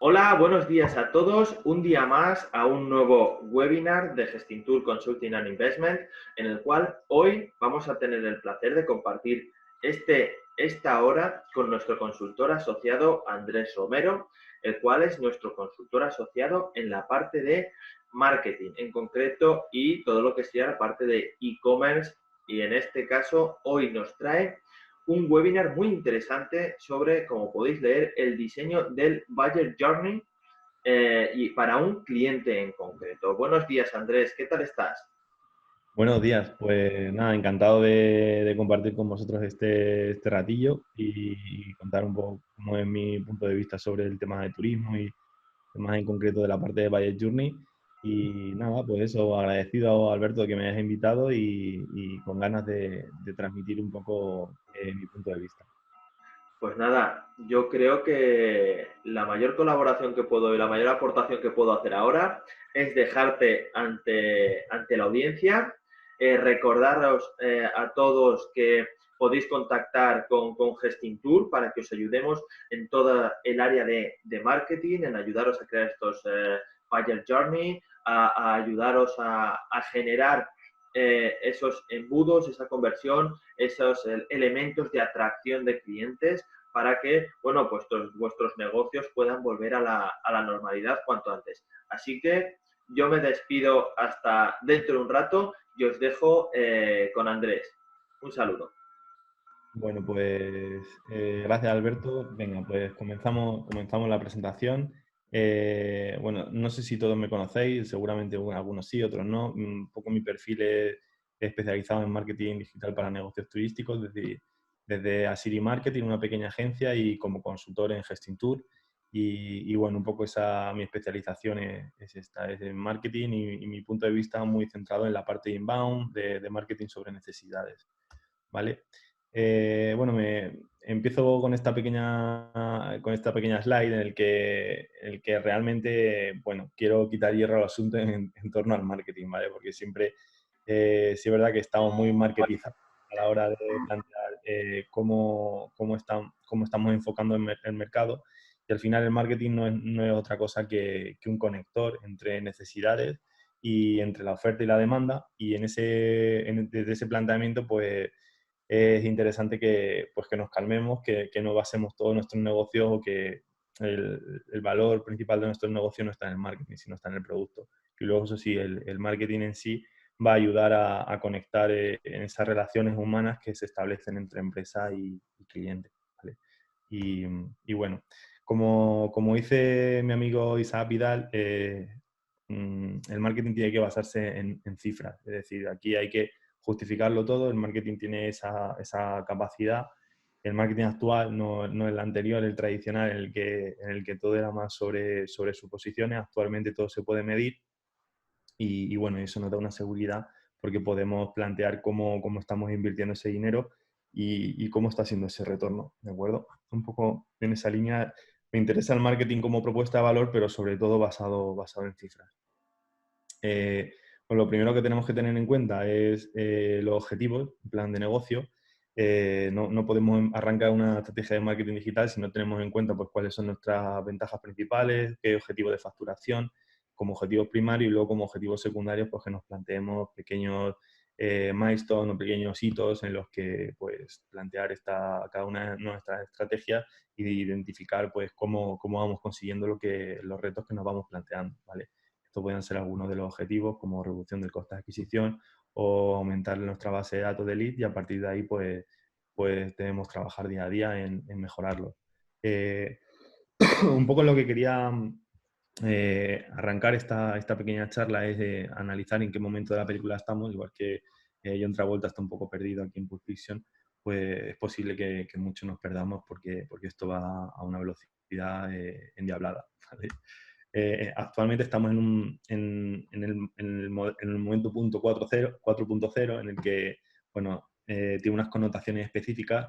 Hola, buenos días a todos. Un día más a un nuevo webinar de Gestintour Consulting and Investment, en el cual hoy vamos a tener el placer de compartir esta hora con nuestro consultor asociado Andrés Romero, el cual es nuestro consultor asociado en la parte de marketing en concreto y todo lo que sea la parte de e-commerce. Y en este caso, hoy nos trae un webinar muy interesante sobre, como podéis leer, el diseño del Buyer Journey y para un cliente en concreto. Buenos días, Andrés, ¿qué tal estás? Buenos días, pues nada, encantado de compartir con vosotros este ratillo y contar un poco cómo es mi punto de vista sobre el tema de turismo y más en concreto de la parte de Budget Journey. Y nada, pues eso, agradecido a Alberto que me hayas invitado y con ganas de transmitir un poco mi punto de vista. Pues nada, yo creo que la mayor colaboración que puedo y la mayor aportación que puedo hacer ahora es dejarte ante la audiencia, recordaros a todos que podéis contactar con Gestintour para que os ayudemos en toda el área de marketing, en ayudaros a crear estos Buyer Journey, a ayudaros a generar esos embudos, esa conversión, esos elementos de atracción de clientes para que, bueno, pues vuestros negocios puedan volver a la normalidad cuanto antes. Así que yo me despido hasta dentro de un rato y os dejo con Andrés. Un saludo. Bueno, pues gracias Alberto. Venga, pues comenzamos la presentación. Bueno, no sé si todos me conocéis, seguramente algunos sí, otros no. Un poco mi perfil es especializado en marketing digital para negocios turísticos, desde Asiri Marketing, una pequeña agencia, y como consultor en Gestintour. Y bueno, un poco mi especialización es esta, es en marketing y mi punto de vista muy centrado en la parte inbound de marketing sobre necesidades, ¿vale? Bueno, empiezo con esta pequeña slide en el que realmente, bueno, quiero quitar hierro al asunto en torno al marketing, ¿vale? Porque siempre, sí es verdad que estamos muy marketizados a la hora de plantear cómo estamos enfocando el mercado, y al final el marketing no es otra cosa que un conector entre necesidades y entre la oferta y la demanda, y desde ese planteamiento, pues es interesante que nos calmemos, que no basemos todos nuestros negocios, o que el valor principal de nuestro negocio no está en el marketing, sino está en el producto. Y luego, eso sí, el marketing en sí va a ayudar a conectar en esas relaciones humanas que se establecen entre empresa y cliente, ¿vale? Y bueno, como dice mi amigo Isaac Vidal, el marketing tiene que basarse en cifras. Es decir, aquí hay que justificarlo todo. El marketing tiene esa capacidad. El marketing actual, no el anterior, el tradicional, en el que todo era más sobre suposiciones. Actualmente todo se puede medir y bueno, eso nos da una seguridad porque podemos plantear cómo estamos invirtiendo ese dinero y cómo está siendo ese retorno, ¿de acuerdo? Un poco en esa línea me interesa el marketing como propuesta de valor, pero sobre todo basado en cifras. Pues lo primero que tenemos que tener en cuenta es los objetivos, el plan de negocio. No podemos arrancar una estrategia de marketing digital si no tenemos en cuenta, pues, cuáles son nuestras ventajas principales, qué objetivo de facturación como objetivos primarios, y luego como objetivos secundarios, pues que nos planteemos pequeños milestones o pequeños hitos en los que, pues, plantear cada una de nuestras estrategias y de identificar, pues, cómo vamos consiguiendo los retos que nos vamos planteando, ¿vale? Esto pueden ser algunos de los objetivos, como reducción del coste de adquisición o aumentar nuestra base de datos de lead, y a partir de ahí, pues debemos trabajar día a día en mejorarlo. Eh, un poco lo que quería arrancar esta pequeña charla es de analizar en qué momento de la película estamos. Igual que John Travolta está un poco perdido aquí en Pulp Fiction, pues es posible que muchos nos perdamos porque esto va a una velocidad endiablada, ¿vale? Actualmente estamos en el momento punto 4.0, en el que, bueno, tiene unas connotaciones específicas.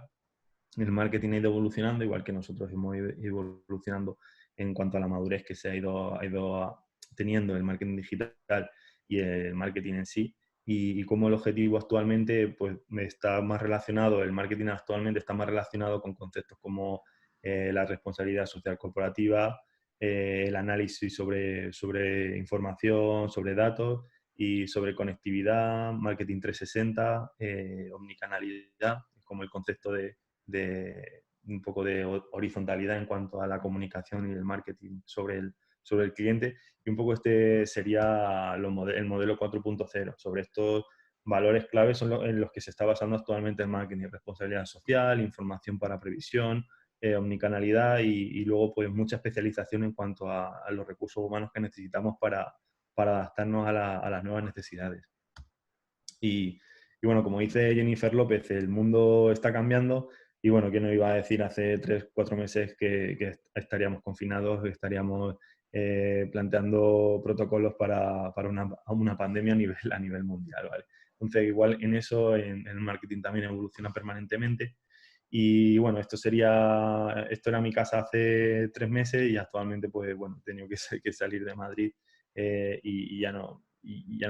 El marketing ha ido evolucionando, igual que nosotros hemos ido evolucionando en cuanto a la madurez que se ha ido teniendo el marketing digital y el marketing en sí. Y cómo el objetivo actualmente, pues, el marketing actualmente está más relacionado con conceptos como la responsabilidad social corporativa, el análisis sobre información, sobre datos y sobre conectividad, marketing 360, omnicanalidad, como el concepto de un poco de horizontalidad en cuanto a la comunicación y el marketing sobre el cliente. Y un poco este sería el modelo 4.0. Sobre estos valores claves son en los que se está basando actualmente el marketing: responsabilidad social, información para previsión, omnicanalidad y luego pues mucha especialización en cuanto a los recursos humanos que necesitamos para adaptarnos a las nuevas necesidades. Y bueno, como dice Jennifer López, el mundo está cambiando y bueno, ¿quién nos iba a decir hace 3, 4 meses que estaríamos confinados, que estaríamos planteando protocolos para una pandemia a nivel mundial, ¿vale? Entonces, igual en eso, en el marketing también evoluciona permanentemente. Y bueno, esto era mi casa hace 3 meses y actualmente, pues bueno, he tenido que salir de Madrid y ya no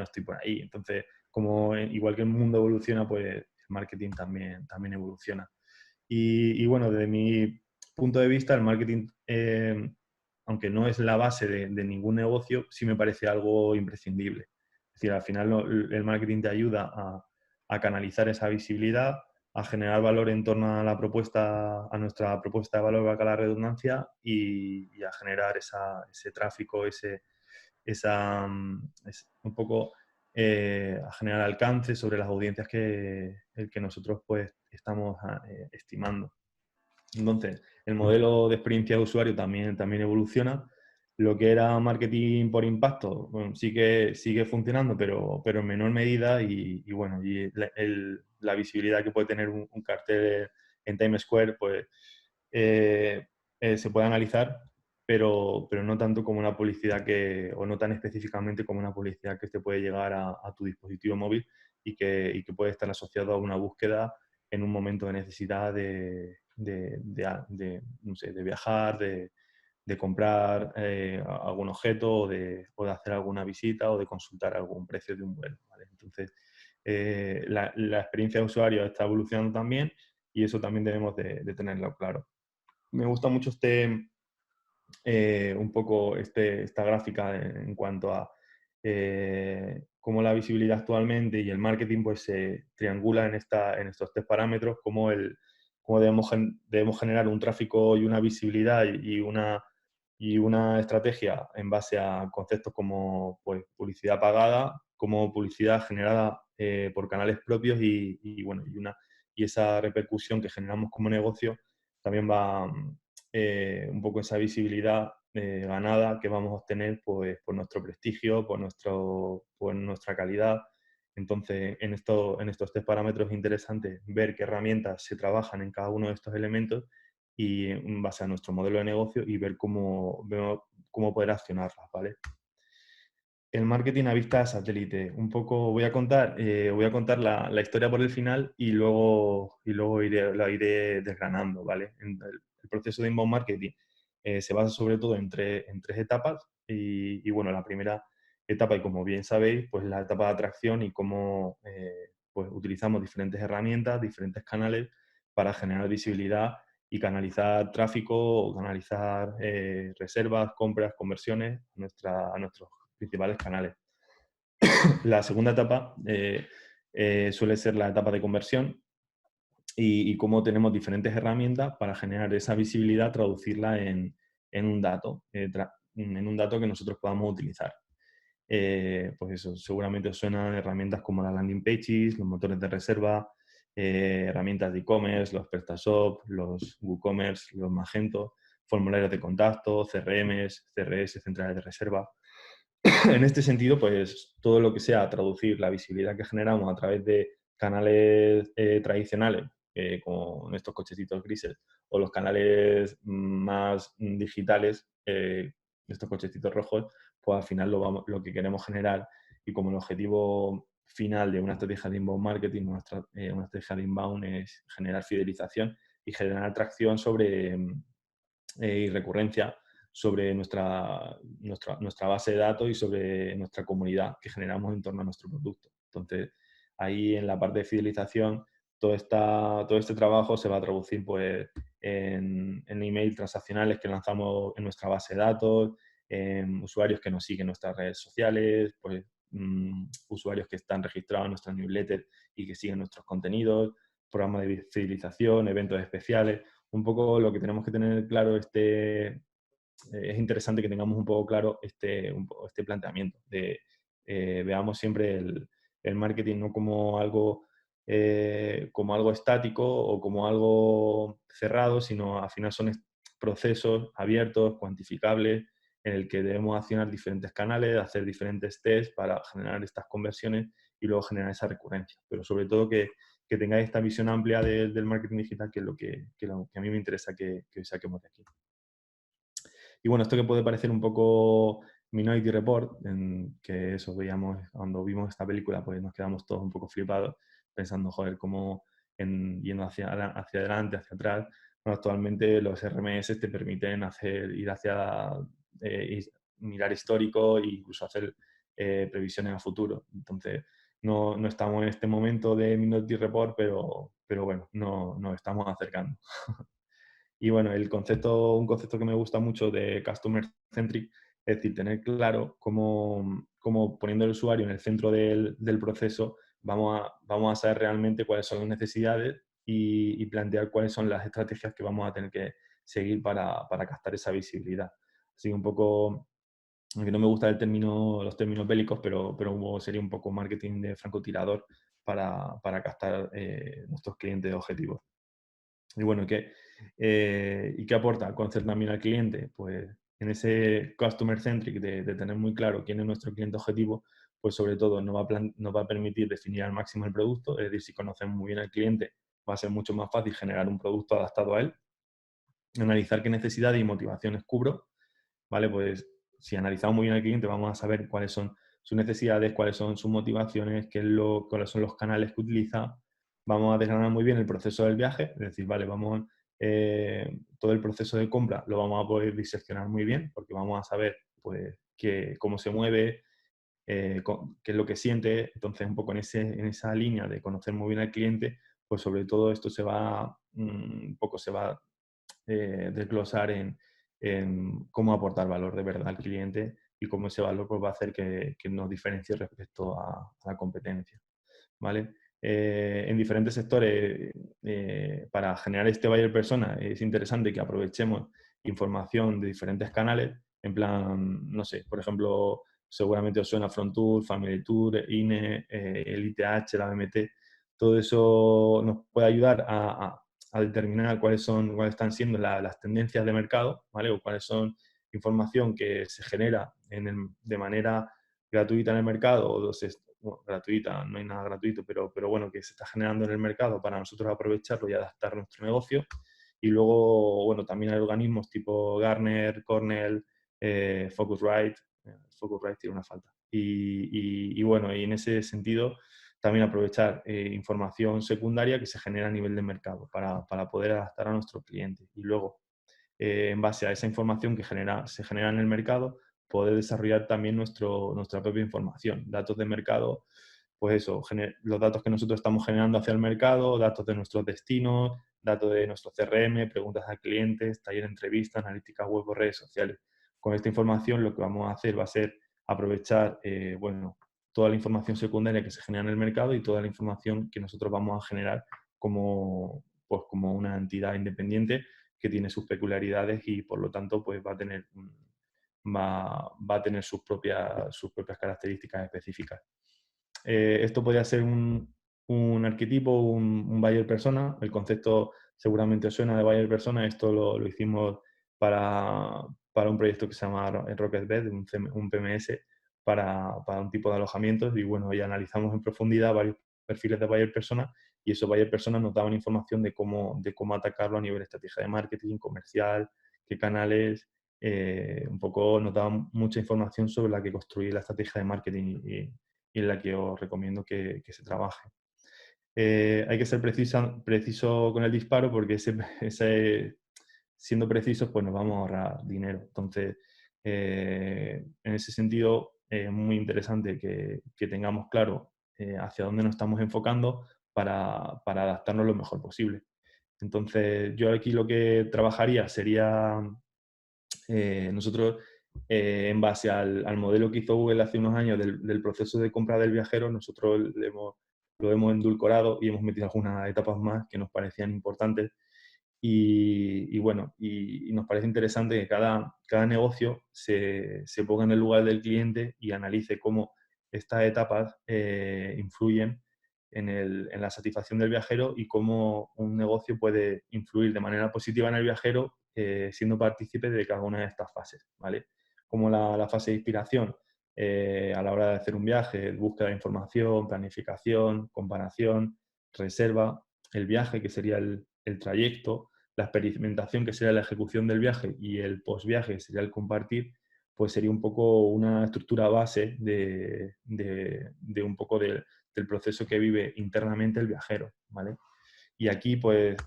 estoy por ahí. Entonces, igual que el mundo evoluciona, pues el marketing también evoluciona. Y bueno, desde mi punto de vista, el marketing, aunque no es la base de ningún negocio, sí me parece algo imprescindible. Es decir, al final el marketing te ayuda a canalizar esa visibilidad, a generar valor en torno a a nuestra propuesta de valor, valga la redundancia, y a generar ese tráfico, un poco a generar alcance sobre las audiencias el que nosotros pues estamos estimando. Entonces, el modelo de experiencia de usuario también evoluciona. Lo que era marketing por impacto, bueno, sigue funcionando, pero en menor medida y bueno, y la visibilidad que puede tener un cartel en Times Square, pues se puede analizar, pero no tanto como una publicidad o no tan específicamente como una publicidad que te puede llegar a tu dispositivo móvil y que puede estar asociado a una búsqueda en un momento de necesidad no sé, de viajar, de comprar algún objeto o de hacer alguna visita o de consultar algún precio de un vuelo, ¿vale? Entonces, la experiencia de usuario está evolucionando también y eso también debemos de tenerlo claro. Me gusta mucho un poco esta gráfica en cuanto a cómo la visibilidad actualmente y el marketing pues se triangula en estos 3 parámetros, cómo debemos generar un tráfico y una visibilidad y una estrategia en base a conceptos como pues, publicidad pagada, como publicidad generada por canales propios bueno, y esa repercusión que generamos como negocio también va un poco esa visibilidad ganada que vamos a obtener pues, por nuestro prestigio, por nuestra calidad. Entonces, en estos 3 parámetros es interesante ver qué herramientas se trabajan en cada uno de estos elementos y en base a nuestro modelo de negocio y ver cómo poder accionarlas, ¿vale? El marketing a vista de satélite. Un poco voy a contar la historia por el final y luego la iré desgranando, ¿vale? El proceso de inbound marketing se basa sobre todo en tres etapas y bueno, la primera etapa, y como bien sabéis, pues la etapa de atracción y cómo pues utilizamos diferentes herramientas, diferentes canales para generar visibilidad y canalizar tráfico o canalizar reservas, compras, conversiones a nuestros principales canales. La segunda etapa suele ser la etapa de conversión y cómo tenemos diferentes herramientas para generar esa visibilidad, traducirla en un dato, en un dato que nosotros podamos utilizar. Pues eso, seguramente os suenan herramientas como las landing pages, los motores de reserva, herramientas de e-commerce, los PrestaShop, los WooCommerce, los Magento, formularios de contacto, CRMs, CRS, centrales de reserva. En este sentido, pues todo lo que sea traducir la visibilidad que generamos a través de canales tradicionales, como estos cochecitos grises, o los canales más digitales, estos cochecitos rojos, pues al final lo que queremos generar y como el objetivo final de una estrategia de inbound marketing, una estrategia de inbound es generar fidelización y generar atracción y recurrencia sobre nuestra base de datos y sobre nuestra comunidad que generamos en torno a nuestro producto. Entonces, ahí en la parte de fidelización, todo este trabajo se va a traducir pues, en email transaccionales que lanzamos en nuestra base de datos, usuarios que nos siguen en nuestras redes sociales, pues, usuarios que están registrados en nuestra newsletter y que siguen nuestros contenidos, programas de fidelización, eventos especiales. Un poco lo que tenemos que tener claro es interesante que tengamos un poco claro este planteamiento de veamos siempre el marketing no como algo estático o como algo cerrado, sino al final son procesos abiertos, cuantificables, en el que debemos accionar diferentes canales, hacer diferentes tests para generar estas conversiones y luego generar esa recurrencia. Pero sobre todo que tengáis esta visión amplia del marketing digital, que es lo que a mí me interesa que saquemos de aquí. Y bueno, esto que puede parecer un poco Minority Report, que eso veíamos cuando vimos esta película, pues nos quedamos todos un poco flipados, pensando, joder, cómo yendo hacia adelante, hacia atrás. Bueno, actualmente los RMS te permiten ir hacia mirar histórico e incluso hacer previsiones a futuro. Entonces, no estamos en este momento de Minority Report, pero bueno, nos estamos acercando. Y bueno, un concepto que me gusta mucho de Customer Centric, es decir, tener claro cómo poniendo al usuario en el centro del proceso, vamos a saber realmente cuáles son las necesidades y plantear cuáles son las estrategias que vamos a tener que seguir para captar esa visibilidad. Así que un poco, aunque no me gustan los términos bélicos, pero sería un poco marketing de francotirador para captar nuestros clientes objetivos. Y bueno, ¿y qué aporta conocer también al cliente? Pues en ese customer centric de tener muy claro quién es nuestro cliente objetivo, pues sobre todo nos va a permitir definir al máximo el producto, es decir, si conocemos muy bien al cliente, va a ser mucho más fácil generar un producto adaptado a él, analizar qué necesidades y motivaciones cubro, ¿vale? Pues si analizamos muy bien al cliente, vamos a saber cuáles son sus necesidades, cuáles son sus motivaciones, cuáles son los canales que utiliza. Vamos a desgranar muy bien el proceso del viaje, es decir, vale, todo el proceso de compra lo vamos a poder diseccionar muy bien, porque vamos a saber pues, cómo se mueve, qué es lo que siente. Entonces, un poco en esa línea de conocer muy bien al cliente, pues sobre todo esto un poco se va desglosar en cómo aportar valor de verdad al cliente y cómo ese valor pues, va a hacer que nos diferencie respecto a la competencia. ¿Vale? En diferentes sectores, para generar este buyer persona, es interesante que aprovechemos información de diferentes canales, en plan, no sé, por ejemplo, seguramente os suena Frontour, Family Tour, INE, el ITH, la BMT, todo eso nos puede ayudar a determinar cuáles están siendo las tendencias de mercado, ¿vale? O cuáles son información que se genera de manera gratuita en el mercado, bueno, gratuita, no hay nada gratuito, pero bueno, que se está generando en el mercado para nosotros aprovecharlo y adaptar nuestro negocio. Y luego, bueno, también hay organismos tipo Gartner, Cornell, Focusrite. Focusrite tiene una falta. Y bueno, y en ese sentido también aprovechar información secundaria que se genera a nivel de mercado para poder adaptar a nuestros clientes. Y luego, en base a esa información que se genera en el mercado, poder desarrollar también nuestra propia información, datos de mercado, pues eso, los datos que nosotros estamos generando hacia el mercado, datos de nuestros destinos, datos de nuestro CRM, preguntas a clientes, taller de entrevistas, analítica web o redes sociales. Con esta información lo que vamos a hacer va a ser aprovechar, bueno, toda la información secundaria que se genera en el mercado y toda la información que nosotros vamos a generar pues como una entidad independiente que tiene sus peculiaridades y por lo tanto pues va a tener sus propias características específicas. Esto podría ser un arquetipo, un buyer persona. El concepto seguramente suena de buyer persona. Esto lo hicimos para un proyecto que se llama Rocketbed, un PMS para un tipo de alojamientos. Y bueno, ya analizamos en profundidad varios perfiles de buyer persona y esos buyer personas nos daban información de cómo atacarlo a nivel de estrategia de marketing, comercial, qué canales. Un poco nos daban mucha información sobre la que construir la estrategia de marketing y en la que os recomiendo que se trabaje. Hay que ser preciso con el disparo porque siendo precisos pues nos vamos a ahorrar dinero. Entonces, en ese sentido, es muy interesante que tengamos claro hacia dónde nos estamos enfocando para adaptarnos lo mejor posible. Entonces, yo aquí lo que trabajaría sería, nosotros, en base al modelo que hizo Google hace unos años del proceso de compra del viajero, nosotros lo hemos endulcorado y hemos metido algunas etapas más que nos parecían importantes. Bueno, y nos parece interesante que cada negocio se ponga en el lugar del cliente y analice cómo estas etapas influyen en la satisfacción del viajero y cómo un negocio puede influir de manera positiva en el viajero siendo partícipe de cada una de estas fases, ¿vale? Como la fase de inspiración a la hora de hacer un viaje, búsqueda de información, planificación, comparación, reserva, el viaje, que sería el trayecto, la experimentación, que sería la ejecución del viaje, y el post-viaje, que sería el compartir, pues sería un poco una estructura base de un poco del proceso que vive internamente el viajero, ¿vale? Y aquí, pues,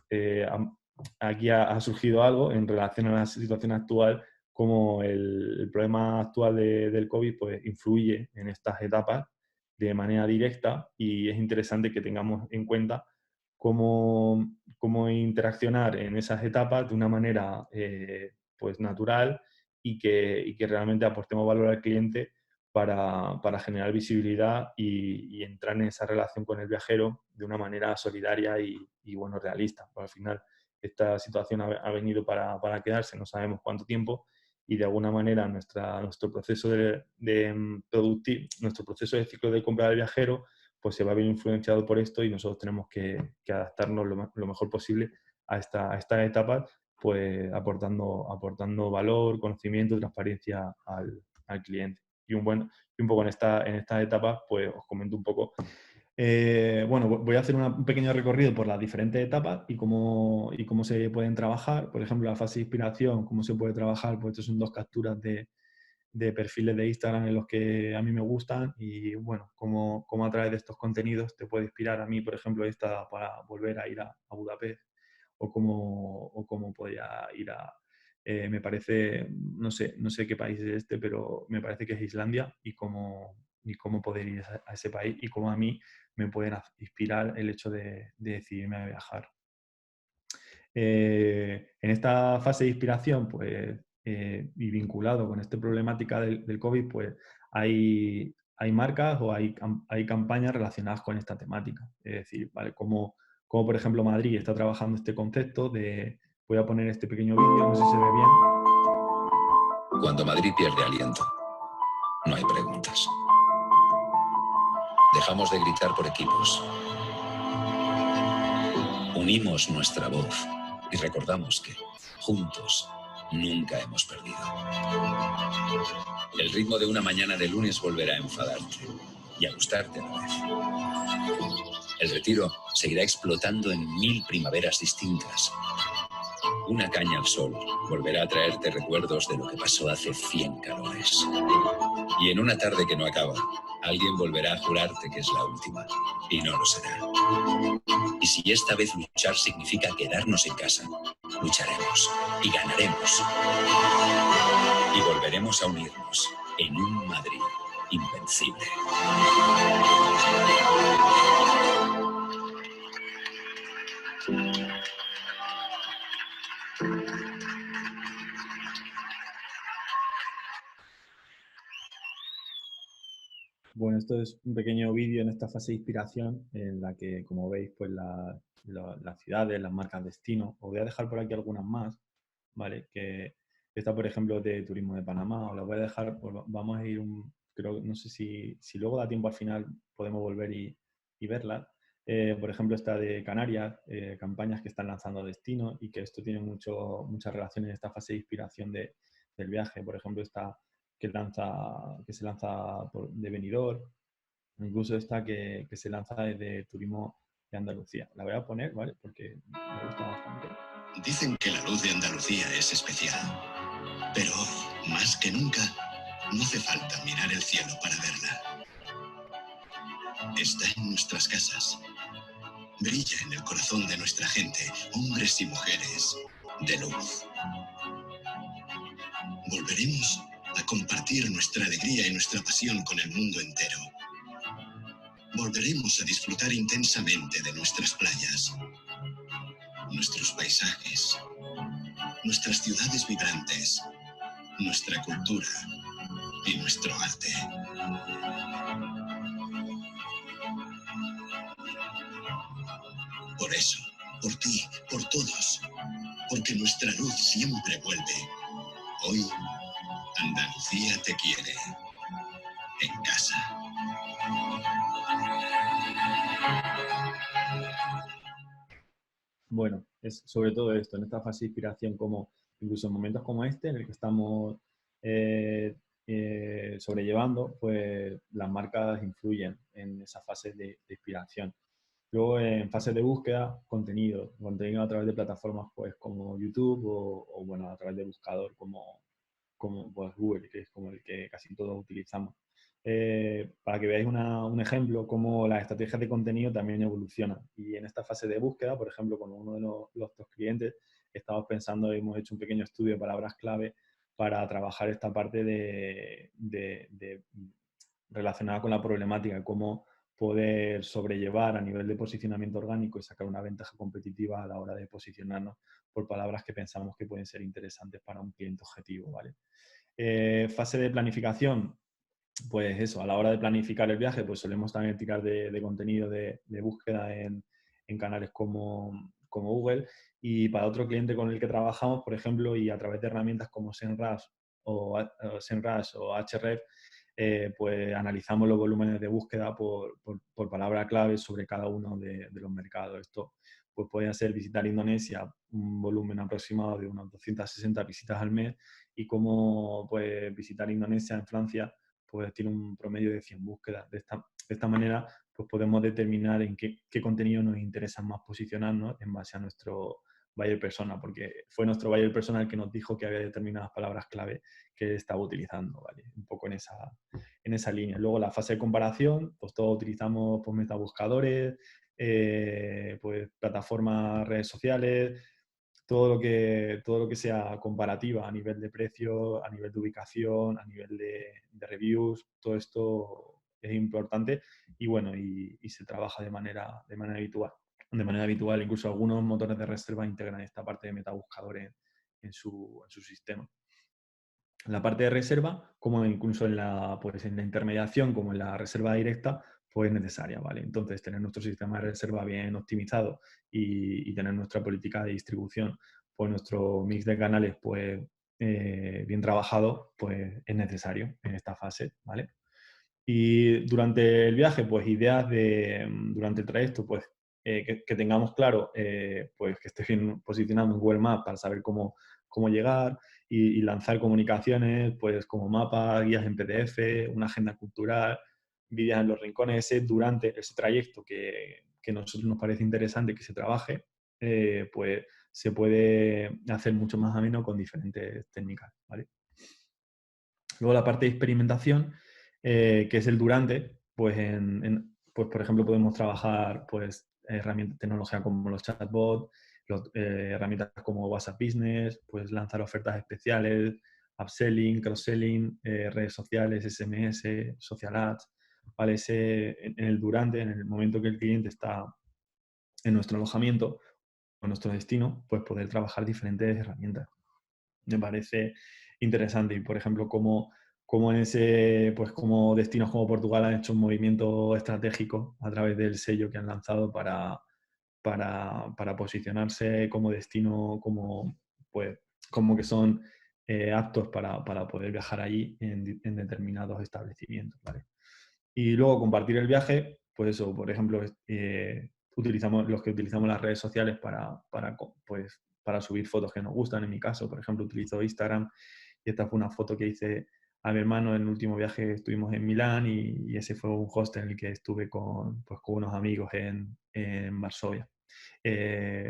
aquí ha surgido algo en relación a la situación actual, como el problema actual del COVID pues, influye en estas etapas de manera directa, y es interesante que tengamos en cuenta cómo interaccionar en esas etapas de una manera pues natural, y que realmente aportemos valor al cliente para generar visibilidad y entrar en esa relación con el viajero de una manera solidaria y bueno, realista. Porque al final esta situación ha venido para quedarse, no sabemos cuánto tiempo, y de alguna manera nuestro proceso nuestro proceso de ciclo de compra del viajero pues se va a ver influenciado por esto, y nosotros tenemos que adaptarnos lo mejor posible a esta etapa, pues aportando valor, conocimiento, transparencia al cliente. Y un poco en esta etapa, pues os comento un poco. Bueno, voy a hacer un pequeño recorrido por las diferentes etapas y cómo se pueden trabajar. Por ejemplo, la fase de inspiración, cómo se puede trabajar, pues estos son 2 capturas de perfiles de Instagram en los que a mí me gustan, y bueno, cómo a través de estos contenidos te puede inspirar. A mí, por ejemplo, esta para volver a ir a Budapest, o cómo podría ir me parece, no sé qué país es este, pero me parece que es Islandia, y cómo poder ir a ese país, y cómo a mí me pueden inspirar el hecho de decidirme a viajar. En esta fase de inspiración, pues, y vinculado con esta problemática del COVID, pues hay marcas o hay campañas relacionadas con esta temática. Es decir, ¿vale? Como por ejemplo Madrid está trabajando este concepto de... Voy a poner este pequeño vídeo, no sé si se ve bien. Cuando Madrid pierde aliento, no hay preguntas. Dejamos de gritar por equipos. Unimos nuestra voz y recordamos que, juntos, nunca hemos perdido. El ritmo de una mañana de lunes volverá a enfadarte y a gustarte a la vez. El Retiro seguirá explotando en 1000 primaveras distintas. Una caña al sol volverá a traerte recuerdos de lo que pasó hace 100 calores. Y en una tarde que no acaba, alguien volverá a jurarte que es la última, y no lo será. Y si esta vez luchar significa quedarnos en casa, lucharemos y ganaremos. Y volveremos a unirnos en un Madrid invencible. Bueno, esto es un pequeño vídeo en esta fase de inspiración en la que, como veis, pues las ciudades, las marcas destino. Os voy a dejar por aquí algunas más, ¿vale? Que esta, por ejemplo, de Turismo de Panamá. Os la voy a dejar, pues vamos a ir creo, no sé si luego da tiempo al final, podemos volver y verlas. Por ejemplo, esta de Canarias, campañas que están lanzando destino, y que esto tiene muchas relaciones en esta fase de inspiración del viaje. Por ejemplo, esta que se lanza de Benidorm, incluso esta que se lanza desde Turismo de Andalucía. La voy a poner, ¿vale? Porque me gusta bastante. Dicen que la luz de Andalucía es especial, pero hoy, más que nunca, no hace falta mirar el cielo para verla. Está en nuestras casas. Brilla en el corazón de nuestra gente, hombres y mujeres de luz. Volveremos a compartir nuestra alegría y nuestra pasión con el mundo entero. Volveremos a disfrutar intensamente de nuestras playas, nuestros paisajes, nuestras ciudades vibrantes, nuestra cultura y nuestro arte. Por eso, por ti, por todos, porque nuestra luz siempre vuelve. Hoy, Andalucía te quiere. En casa. Bueno, es sobre todo esto, en esta fase de inspiración, como incluso en momentos como este, en el que estamos sobrellevando, pues las marcas influyen en esa fase de inspiración. Luego, en fase de búsqueda, contenido a través de plataformas pues, como YouTube o bueno, a través de buscador como pues, Google, que es como el que casi todos utilizamos. Para que veáis un ejemplo, cómo las estrategias de contenido también evolucionan. Y en esta fase de búsqueda, por ejemplo, con uno de nuestros clientes, estamos pensando, hemos hecho un pequeño estudio de palabras clave para trabajar esta parte relacionada con la problemática, cómo poder sobrellevar a nivel de posicionamiento orgánico y sacar una ventaja competitiva a la hora de posicionarnos por palabras que pensamos que pueden ser interesantes para un cliente objetivo, ¿vale? Fase de planificación, pues eso, a la hora de planificar el viaje, pues solemos también tirar de contenido de búsqueda en canales como Google, y para otro cliente con el que trabajamos, por ejemplo, y a través de herramientas como SEMrush o Ahrefs, pues analizamos los volúmenes de búsqueda por palabra clave sobre cada uno de los mercados. Esto pues puede ser visitar Indonesia, un volumen aproximado de unas 260 visitas al mes, y como pues visitar Indonesia en Francia pues tiene un promedio de 100 búsquedas. De esta manera pues podemos determinar en qué contenido nos interesa más posicionarnos en base a nuestro buyer persona, porque fue nuestro buyer persona el que nos dijo que había determinadas palabras clave que estaba utilizando, ¿vale? Un poco en esa línea. Luego la fase de comparación, pues todos utilizamos pues, metabuscadores, pues plataformas, redes sociales, todo lo que sea comparativa a nivel de precio, a nivel de ubicación, a nivel de reviews, todo esto es importante y bueno, y se trabaja de manera habitual. De manera habitual, incluso algunos motores de reserva integran esta parte de metabuscadores en su sistema. En la parte de reserva, como incluso pues en la intermediación, como en la reserva directa, pues es necesaria, ¿vale? Entonces, tener nuestro sistema de reserva bien optimizado y tener nuestra política de distribución, pues nuestro mix de canales, pues bien trabajado, pues es necesario en esta fase, ¿vale? Y durante el viaje, pues ideas durante el trayecto, pues que tengamos claro, pues que esté bien posicionado en Google Maps para saber cómo llegar y lanzar comunicaciones, pues como mapas, guías en PDF, una agenda cultural, vídeos en los rincones, durante ese trayecto que a nosotros nos parece interesante que se trabaje, pues se puede hacer mucho más ameno con diferentes técnicas, ¿vale? Luego la parte de experimentación, que es el durante, pues, pues por ejemplo podemos trabajar pues, herramientas tecnología como los chatbots, herramientas como WhatsApp Business, pues lanzar ofertas especiales, upselling, cross-selling, redes sociales, SMS, social ads, ¿vale? En el durante, en el momento que el cliente está en nuestro alojamiento o en nuestro destino, pues poder trabajar diferentes herramientas. Me parece interesante. Y, por ejemplo, como destinos como Portugal han hecho un movimiento estratégico a través del sello que han lanzado para posicionarse como destino, como que son aptos para poder viajar allí en determinados establecimientos, ¿vale? Y luego compartir el viaje, pues eso, por ejemplo, los que utilizamos las redes sociales para subir fotos que nos gustan. En mi caso, por ejemplo, utilizo Instagram y esta fue una foto que hice a mi hermano en el último viaje que estuvimos en Milán y ese fue un hostel en el que estuve con unos amigos en Varsovia.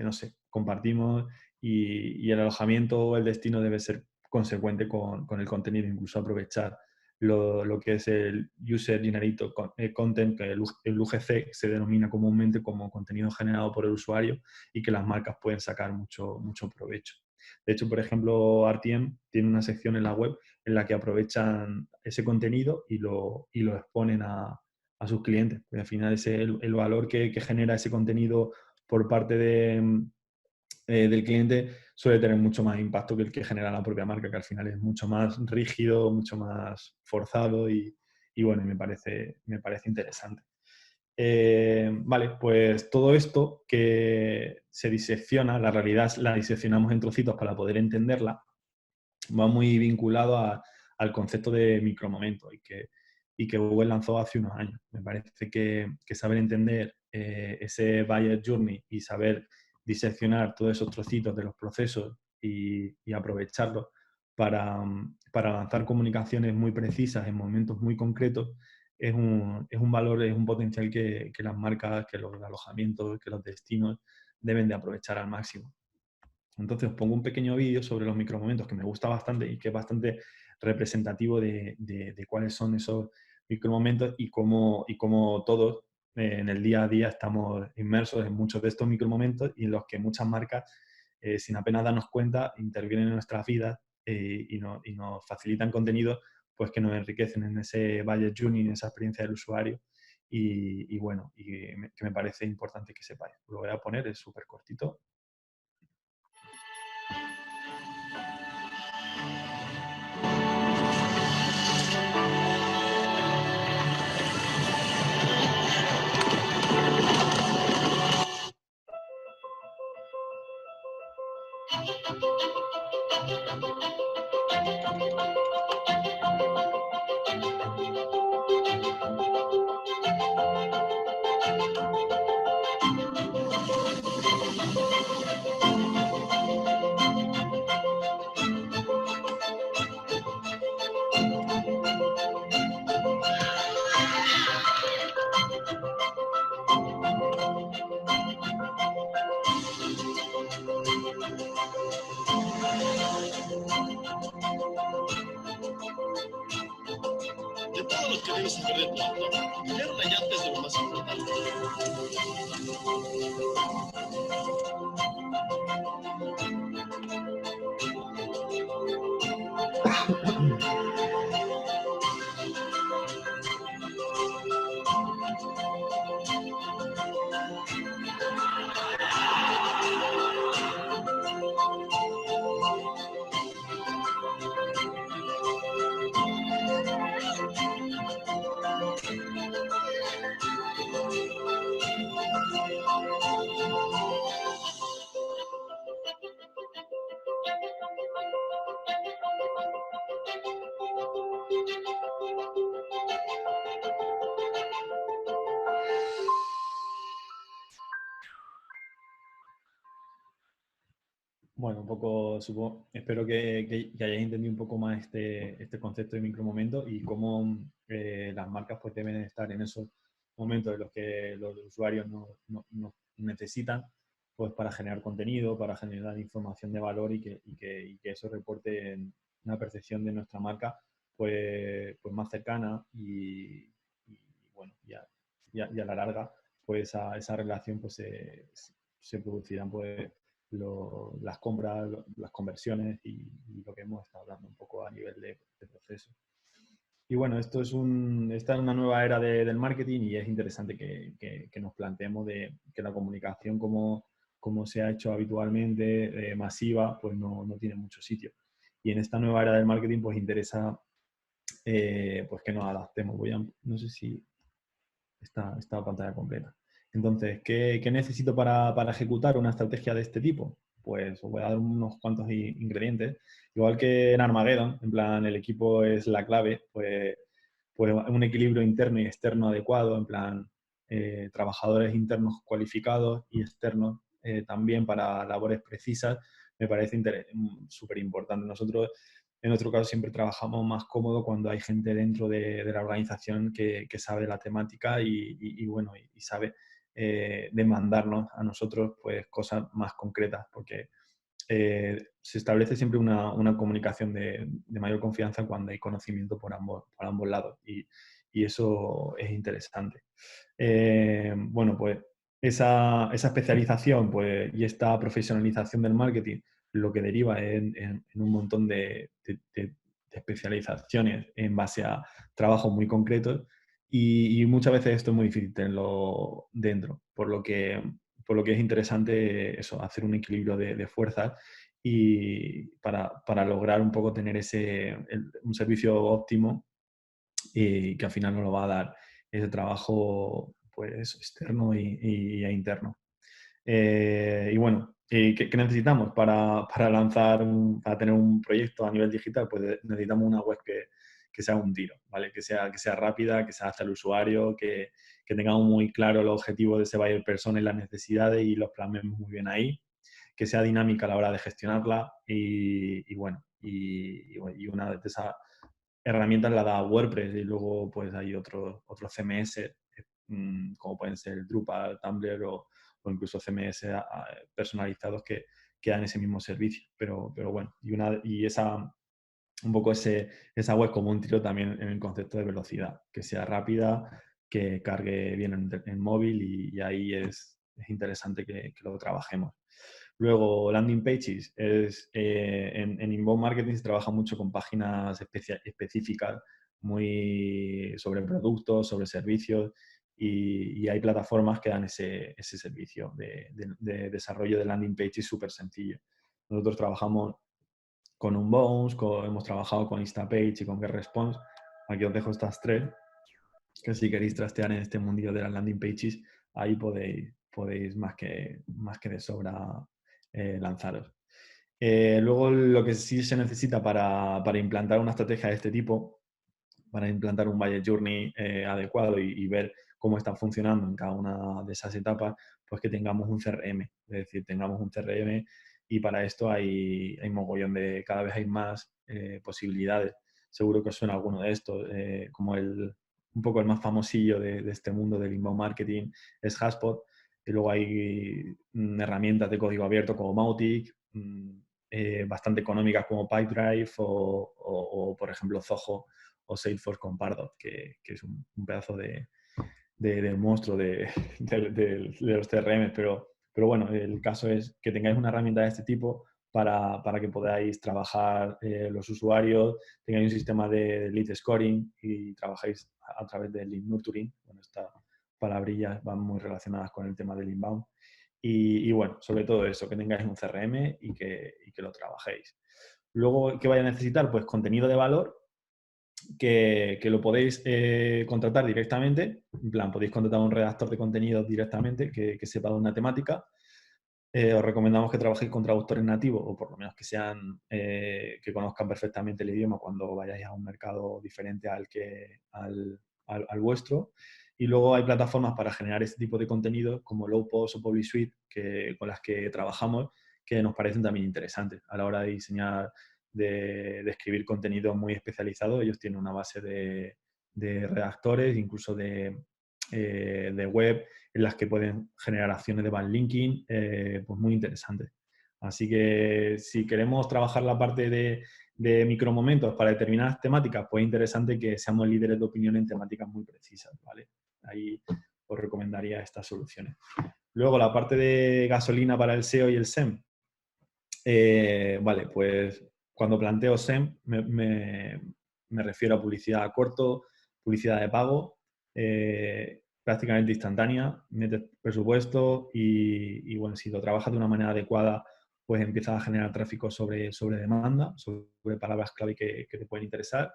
No sé, compartimos y el alojamiento o el destino debe ser consecuente con el contenido, incluso aprovechar lo que es el User Generated Content, que el UGC se denomina comúnmente como contenido generado por el usuario y que las marcas pueden sacar mucho provecho. De hecho, por ejemplo, RTM tiene una sección en la web en la que aprovechan ese contenido y lo exponen a sus clientes. Porque al final el valor que genera ese contenido por parte de del cliente suele tener mucho más impacto que el que genera la propia marca, que al final es mucho más rígido, mucho más forzado y bueno, me parece interesante. Vale, pues todo esto que se disecciona, la realidad la diseccionamos en trocitos para poder entenderla, va muy vinculado al concepto de micromomento y que Google lanzó hace unos años. Me parece que saber entender ese buyer journey y saber diseccionar todos esos trocitos de los procesos y aprovecharlos para lanzar comunicaciones muy precisas en momentos muy concretos es un valor, es un potencial que las marcas, que los alojamientos, que los destinos deben de aprovechar al máximo. Entonces os pongo un pequeño vídeo sobre los micromomentos que me gusta bastante y que es bastante representativo de cuáles son esos micromomentos y cómo todos en el día a día estamos inmersos en muchos de estos micromomentos y en los que muchas marcas, sin apenas darnos cuenta, intervienen en nuestras vidas y nos facilitan contenido pues, que nos enriquecen en ese buyer journey, en esa experiencia del usuario y bueno, que me parece importante que sepáis. Lo voy a poner, es súper cortito. De todo lo que debes saber de tu autor, cambiar una llanta es de lo más importante. Bueno, un poco, espero que hayáis entendido un poco más este concepto de micromomento y cómo las marcas pues, deben estar en esos momentos en los que los usuarios no necesitan pues, para generar contenido, para generar información de valor y que eso reporte en una percepción de nuestra marca pues más cercana y bueno, y a la larga pues esa relación pues se producirán pues las compras, las conversiones y lo que hemos estado hablando un poco a nivel de proceso. Y bueno, esta es una nueva era del marketing y es interesante que nos planteemos de que la comunicación como se ha hecho habitualmente, masiva, pues no tiene mucho sitio. Y en esta nueva era del marketing pues interesa pues que nos adaptemos. No sé si está la pantalla completa. Entonces, ¿qué necesito para ejecutar una estrategia de este tipo? Pues os voy a dar unos cuantos ingredientes. Igual que en Armageddon, en plan, el equipo es la clave, pues un equilibrio interno y externo adecuado, en plan, trabajadores internos cualificados y externos también para labores precisas, me parece súper importante. Nosotros, en nuestro caso, siempre trabajamos más cómodo cuando hay gente dentro de la organización que sabe la temática y bueno, y sabe demandarnos a nosotros pues, cosas más concretas, porque se establece siempre una comunicación de mayor confianza cuando hay conocimiento por ambos lados y eso es interesante. Bueno, pues esa especialización pues, y esta profesionalización del marketing lo que deriva en un montón de especializaciones en base a trabajos muy concretos y muchas veces esto es muy difícil tenerlo dentro, por lo que por lo que es interesante eso, hacer un equilibrio de fuerzas y para lograr un poco tener un servicio óptimo y que al final nos lo va a dar ese trabajo pues, externo e interno. Y bueno, ¿qué necesitamos para lanzar, para tener un proyecto a nivel digital? Pues necesitamos una web que sea un tiro, ¿vale? Que sea rápida, que sea hacia el usuario, que tengamos muy claro el objetivo de ese buyer persona y las necesidades y los plasmemos muy bien ahí, que sea dinámica a la hora de gestionarla y bueno, y una de esas herramientas la da WordPress y luego pues hay otros CMS como pueden ser Drupal, Tumblr o incluso CMS personalizados que dan ese mismo servicio. Pero bueno, un poco esa web como un tiro también en el concepto de velocidad, que sea rápida, que cargue bien en móvil y ahí es interesante que lo trabajemos. Luego, landing pages. En inbound marketing se trabaja mucho con páginas específicas muy sobre productos, sobre servicios y hay plataformas que dan ese servicio de desarrollo de landing pages súper sencillo. Nosotros trabajamos con Unbounce, hemos trabajado con Instapage y con GetResponse. Aquí os dejo estas tres, que si queréis trastear en este mundillo de las landing pages, ahí podéis más que de sobra lanzaros. Luego, lo que sí se necesita para implantar una estrategia de este tipo, para implantar un buyer journey adecuado y ver cómo están funcionando en cada una de esas etapas, pues que tengamos un CRM. Es decir, tengamos un CRM y para esto hay mogollón cada vez hay más posibilidades. Seguro que os suena alguno de estos, como un poco el más famosillo de este mundo del inbound marketing es HubSpot. Y luego hay herramientas de código abierto como Mautic, bastante económicas como Pipedrive o, por ejemplo, Zoho o Salesforce con Pardot, que es un pedazo de monstruo de los CRM. Pero bueno, el caso es que tengáis una herramienta de este tipo para que podáis trabajar los usuarios, tengáis un sistema de lead scoring y trabajáis a través del lead nurturing. Bueno, estas palabrillas van muy relacionadas con el tema del inbound. Y bueno, sobre todo eso, que tengáis un CRM y que lo trabajéis. Luego, ¿qué vais a necesitar? Pues contenido de valor que lo podéis contratar directamente. En plan, podéis contratar a un redactor de contenidos directamente que sepa de una temática. Os recomendamos que trabajéis con traductores nativos o por lo menos que conozcan perfectamente el idioma cuando vayáis a un mercado diferente al vuestro. Y luego hay plataformas para generar este tipo de contenido como Lowpost o Publish Suite con las que trabajamos, que nos parecen también interesantes a la hora de diseñar, de escribir contenido muy especializado. Ellos tienen una base de redactores, incluso de web, en las que pueden generar acciones de backlinking, pues muy interesantes. Así que si queremos trabajar la parte de micromomentos para determinadas temáticas, pues es interesante que seamos líderes de opinión en temáticas muy precisas, ¿vale? Ahí os recomendaría estas soluciones. Luego, la parte de gasolina para el SEO y el SEM. Vale, pues cuando planteo SEM me refiero a publicidad a corto, publicidad de pago, prácticamente instantánea, metes presupuesto y bueno, si lo trabajas de una manera adecuada, pues empiezas a generar tráfico sobre demanda, sobre palabras clave que te pueden interesar.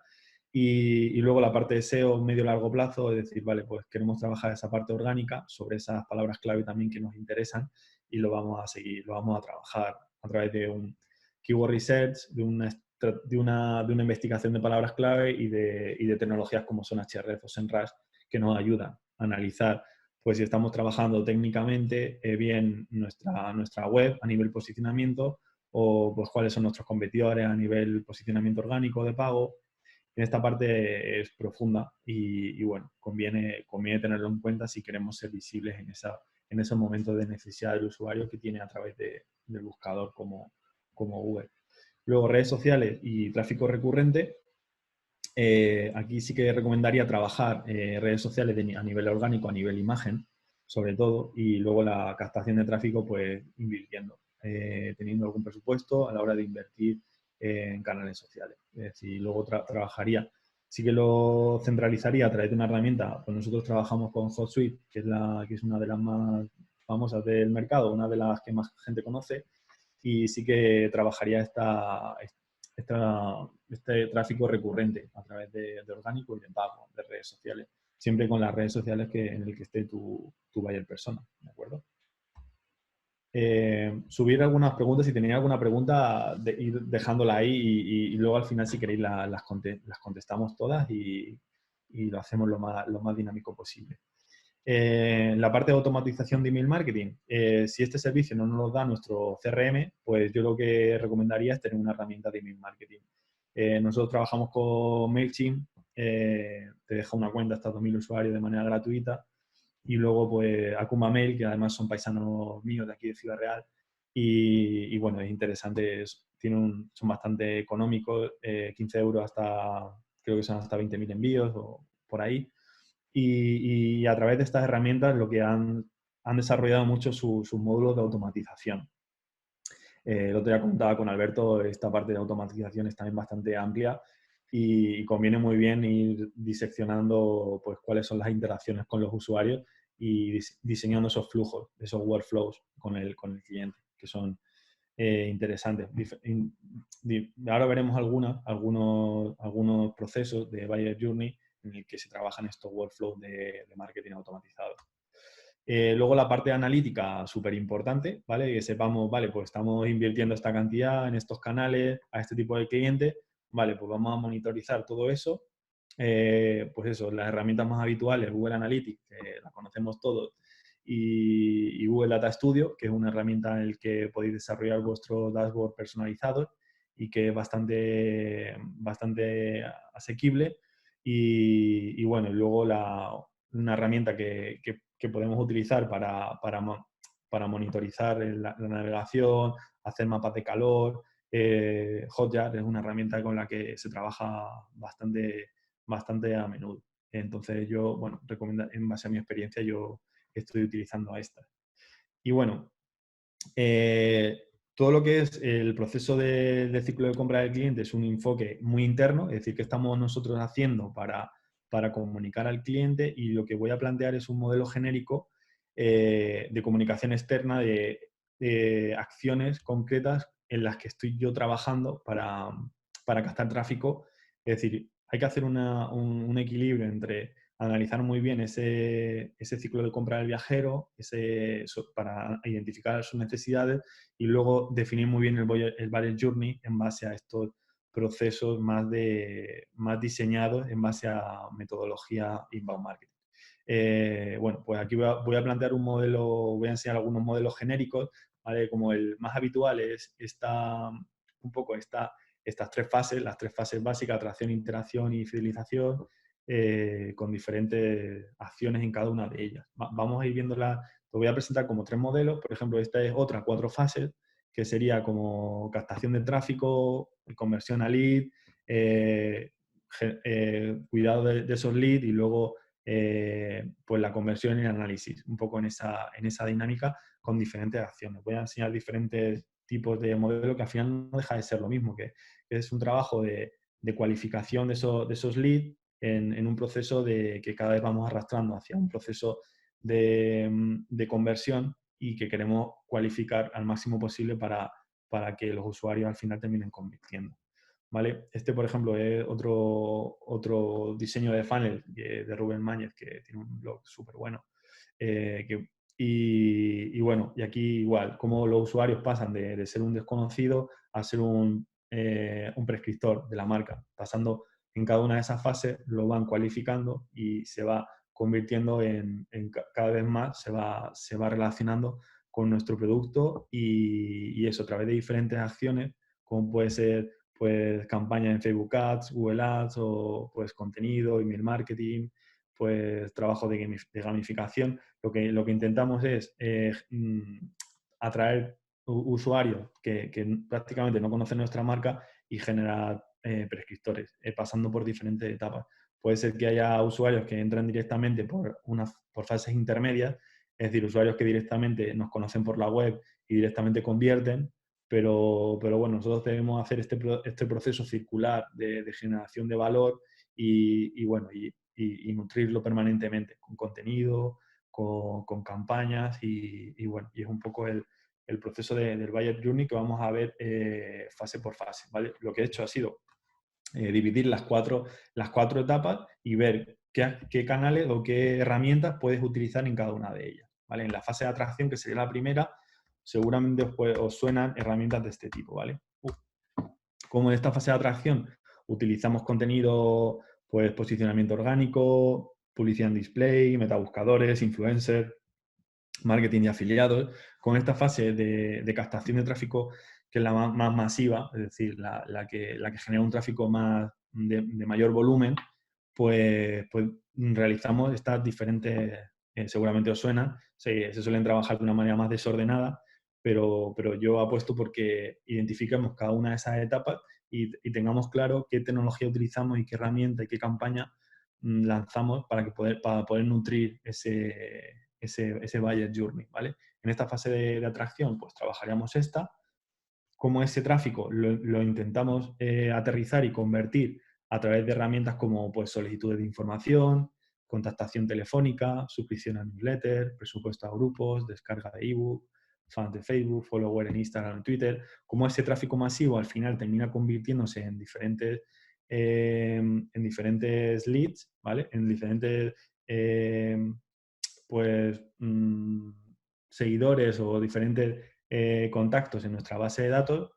Y luego la parte de SEO medio-largo plazo, es decir, vale, pues queremos trabajar esa parte orgánica sobre esas palabras clave también que nos interesan y lo vamos a seguir, lo vamos a trabajar a través de un keyword research, de una investigación de palabras clave y de tecnologías como son Ahrefs o SEMrush que nos ayudan a analizar pues si estamos trabajando técnicamente bien nuestra web a nivel posicionamiento o pues cuáles son nuestros competidores a nivel posicionamiento orgánico de pago. En esta parte es profunda y bueno, conviene tenerlo en cuenta si queremos ser visibles en esos momentos de necesidad del usuario que tiene a través del buscador como Google. Luego, redes sociales y tráfico recurrente. Aquí sí que recomendaría trabajar redes sociales a nivel orgánico, a nivel imagen, sobre todo, y luego la captación de tráfico, pues invirtiendo, teniendo algún presupuesto a la hora de invertir en canales sociales. Es decir, luego trabajaría, sí que lo centralizaría a través de una herramienta. Pues nosotros trabajamos con HotSuite, que es una de las más famosas del mercado, una de las que más gente conoce, y sí que trabajaría este tráfico recurrente a través de orgánico y de pago, de redes sociales, siempre con las redes sociales en el que esté tu buyer persona, ¿de acuerdo? Subir algunas preguntas, si tenéis alguna pregunta, ir dejándola ahí y luego al final, si queréis, las contestamos todas y lo hacemos lo más dinámico posible. La parte de automatización de email marketing, si este servicio no nos lo da nuestro CRM, pues yo lo que recomendaría es tener una herramienta de email marketing. Nosotros trabajamos con MailChimp, te deja una cuenta hasta 2.000 usuarios de manera gratuita, y luego pues Akuma Mail, que además son paisanos míos de aquí de Ciudad Real, y bueno, es interesante, son bastante económicos, 15 euros hasta, creo que son hasta 20.000 envíos o por ahí. Y a través de estas herramientas lo que han desarrollado mucho sus módulos de automatización. El otro día comentaba con Alberto, esta parte de automatización es también bastante amplia y conviene muy bien ir diseccionando pues, cuáles son las interacciones con los usuarios y diseñando esos flujos, esos workflows con el cliente, que son interesantes. Ahora veremos algunos procesos de Buyer Journey en el que se trabajan estos workflows de marketing automatizado. Luego la parte analítica, súper importante, ¿vale? Que sepamos, vale, pues estamos invirtiendo esta cantidad en estos canales a este tipo de clientes, vale, pues vamos a monitorizar todo eso. Pues eso, las herramientas más habituales, Google Analytics, que la conocemos todos, y Google Data Studio, que es una herramienta en la que podéis desarrollar vuestro dashboard personalizado y que es bastante asequible. Y bueno, luego una herramienta que podemos utilizar para monitorizar la navegación, hacer mapas de calor. Hotjar es una herramienta con la que se trabaja bastante a menudo. Entonces yo, bueno, recomiendo, en base a mi experiencia, yo estoy utilizando a esta. Y bueno, todo lo que es el proceso de ciclo de compra del cliente es un enfoque muy interno, es decir, que estamos nosotros haciendo para comunicar al cliente, y lo que voy a plantear es un modelo genérico de comunicación externa de acciones concretas en las que estoy yo trabajando para captar tráfico. Es decir, hay que hacer un equilibrio entre analizar muy bien ese ciclo de compra del viajero, para identificar sus necesidades, y luego definir muy bien el buyer journey en base a estos procesos más diseñados en base a metodología inbound marketing. Bueno, pues aquí voy a plantear un modelo, voy a enseñar algunos modelos genéricos, ¿vale? Como el más habitual es estas tres fases, las tres fases básicas: atracción, interacción y fidelización, con diferentes acciones en cada una de ellas. Vamos a ir viéndolas. Lo voy a presentar como tres modelos. Por ejemplo, esta es otra, 4 fases, que sería como captación de tráfico, conversión a lead, cuidado de esos leads, y luego pues la conversión y el análisis, un poco en esa dinámica con diferentes acciones. Voy a enseñar diferentes tipos de modelos que al final no deja de ser lo mismo, que es un trabajo de cualificación de esos leads en un proceso que cada vez vamos arrastrando hacia un proceso de conversión, y que queremos cualificar al máximo posible para que los usuarios al final terminen convirtiendo. ¿Vale? Este, por ejemplo, es otro diseño de funnel de Rubén Máñez, que tiene un blog súper bueno. Y bueno, y aquí igual, cómo los usuarios pasan de ser un desconocido a ser un prescriptor de la marca. Pasando en cada una de esas fases, lo van cualificando y se va convirtiendo cada vez más, se va relacionando con nuestro producto, y eso a través de diferentes acciones, como puede ser pues campañas en Facebook Ads, Google Ads, o pues contenido, email marketing, pues trabajo de gamificación. Lo que intentamos es atraer usuarios que prácticamente no conocen nuestra marca y generar prescriptores, pasando por diferentes etapas. Puede ser que haya usuarios que entran directamente por fases intermedias, es decir, usuarios que directamente nos conocen por la web y directamente convierten, pero bueno, nosotros debemos hacer este proceso circular de generación de valor y nutrirlo permanentemente con contenido, con campañas bueno, y es un poco el proceso del Buyer Journey que vamos a ver fase por fase, ¿vale? Lo que he hecho ha sido dividir las cuatro etapas y ver qué canales o qué herramientas puedes utilizar en cada una de ellas, ¿vale? En la fase de atracción, que sería la primera, seguramente os suenan herramientas de este tipo, ¿vale? Como en esta fase de atracción utilizamos contenido, pues posicionamiento orgánico, publicidad en display, metabuscadores, influencers, marketing de afiliados. Con esta fase de captación de tráfico, que es la más masiva, es decir, la que genera un tráfico más de mayor volumen, pues realizamos estas diferentes, seguramente os suenan, se suelen trabajar de una manera más desordenada, pero yo apuesto porque identifiquemos cada una de esas etapas y tengamos claro qué tecnología utilizamos y qué herramienta y qué campaña lanzamos para poder nutrir ese buyer journey, ¿vale? En esta fase de atracción, pues trabajaríamos esta. Como ese tráfico lo intentamos aterrizar y convertir a través de herramientas como pues, solicitudes de información, contactación telefónica, suscripción a newsletter, presupuesto a grupos, descarga de ebook, fans de Facebook, follower en Instagram, en Twitter. Como ese tráfico masivo al final termina convirtiéndose en diferentes leads, ¿vale? En diferentes seguidores o diferentes contactos en nuestra base de datos,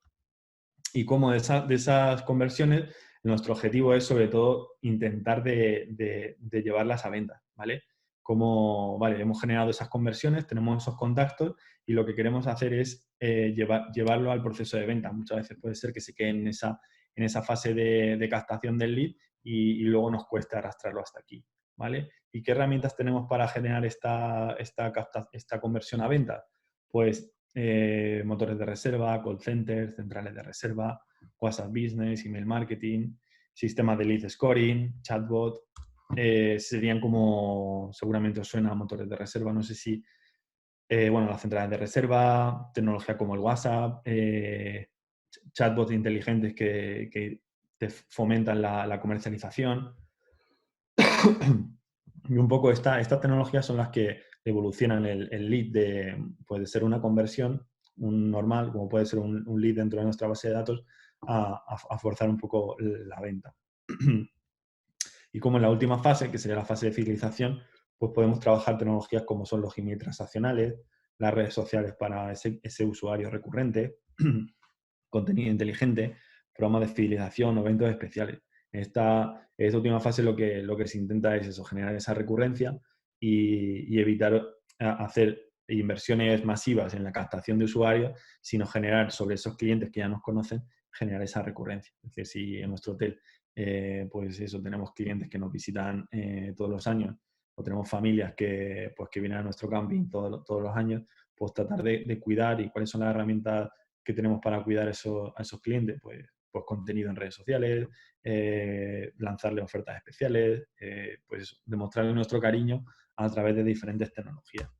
y cómo de esas conversiones nuestro objetivo es sobre todo intentar de llevarlas a venta, ¿vale? Como, vale, hemos generado esas conversiones, tenemos esos contactos y lo que queremos hacer es llevarlo al proceso de venta. Muchas veces puede ser que se quede en esa fase de captación del lead y luego nos cuesta arrastrarlo hasta aquí, ¿vale? ¿Y qué herramientas tenemos para generar esta conversión a venta? Pues motores de reserva, call centers, centrales de reserva, WhatsApp Business, email marketing, sistemas de lead scoring, chatbot. Serían como, seguramente os suena, motores de reserva, no sé si, las centrales de reserva, tecnología como el WhatsApp, chatbots inteligentes que te fomentan la comercialización. Y un poco estas tecnologías son las que evolucionan el lead puede ser una conversión, un normal, como puede ser un lead dentro de nuestra base de datos, a forzar un poco la venta. Y como en la última fase, que sería la fase de fidelización, pues podemos trabajar tecnologías como son los emails transaccionales, las redes sociales para ese usuario recurrente, contenido inteligente, programas de fidelización o eventos especiales. En esta última fase lo que se intenta es eso, generar esa recurrencia y evitar hacer inversiones masivas en la captación de usuarios, sino generar sobre esos clientes que ya nos conocen, generar esa recurrencia. Es decir, si en nuestro hotel pues eso, tenemos clientes que nos visitan todos los años o tenemos familias que vienen a nuestro camping todos los años, pues tratar de cuidar y cuáles son las herramientas que tenemos para cuidar a esos clientes, pues contenido en redes sociales, lanzarle ofertas especiales, pues demostrarle nuestro cariño a través de diferentes tecnologías.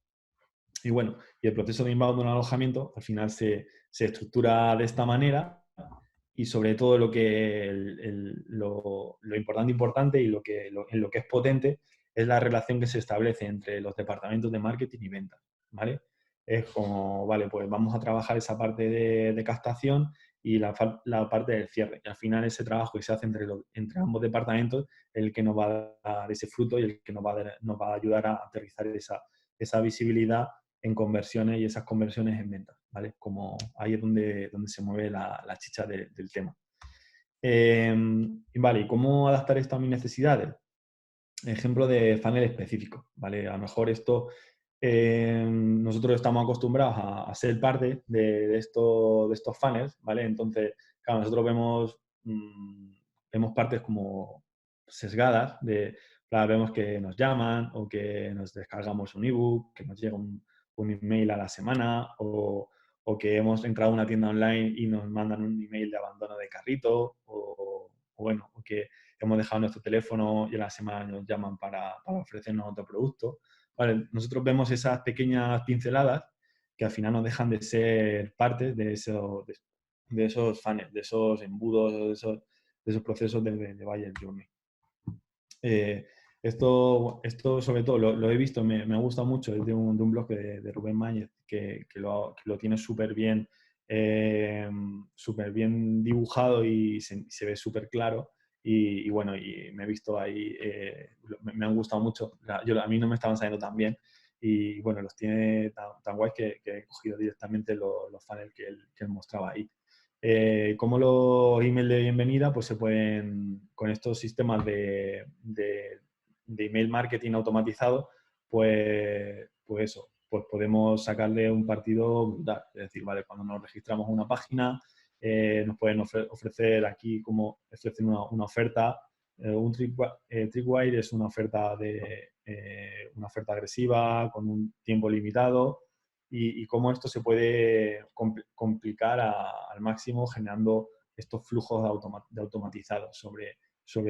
Y bueno, y el proceso de inbound de un alojamiento al final se estructura de esta manera y sobre todo lo importante y en lo que es potente es la relación que se establece entre los departamentos de marketing y ventas, ¿vale? Es como, vale, pues vamos a trabajar esa parte de captación y la parte del cierre. Y al final ese trabajo que se hace entre ambos departamentos es el que nos va a dar ese fruto y el que nos va a ayudar a aterrizar esa visibilidad en conversiones y esas conversiones en ventas, ¿vale? Como ahí es donde se mueve la chicha del tema. Vale, ¿y cómo adaptar esto a mis necesidades? Ejemplo de funnel específico, ¿vale? A lo mejor esto nosotros estamos acostumbrados a ser parte de estos funnels, ¿vale? Entonces, claro, nosotros vemos partes como sesgadas claro, vemos que nos llaman o que nos descargamos un ebook, que nos llega un email a la semana o que hemos entrado a una tienda online y nos mandan un email de abandono de carrito o que hemos dejado nuestro teléfono y a la semana nos llaman para ofrecernos otro producto. Vale, nosotros vemos esas pequeñas pinceladas que al final nos dejan de ser parte de esos funnels, de esos embudos, de esos procesos de buyer journey. Esto sobre todo lo he visto, me ha gustado mucho, es de un blog de Rubén Máñez que lo tiene súper bien dibujado y se ve súper claro. Y bueno, y me he visto ahí, me han gustado mucho. A mí no me estaban saliendo tan bien y bueno, los tiene tan guays que he cogido directamente los funnels que él mostraba ahí. Como los emails de bienvenida, pues se pueden, con estos sistemas de email marketing automatizado, pues eso, pues podemos sacarle un partido brutal. Es decir, vale, cuando nos registramos en una página, nos pueden ofrecer aquí como ofrecen una oferta. Un Tripwire es una oferta una oferta agresiva con un tiempo limitado y cómo esto se puede complicar al máximo generando estos flujos de automatizados sobre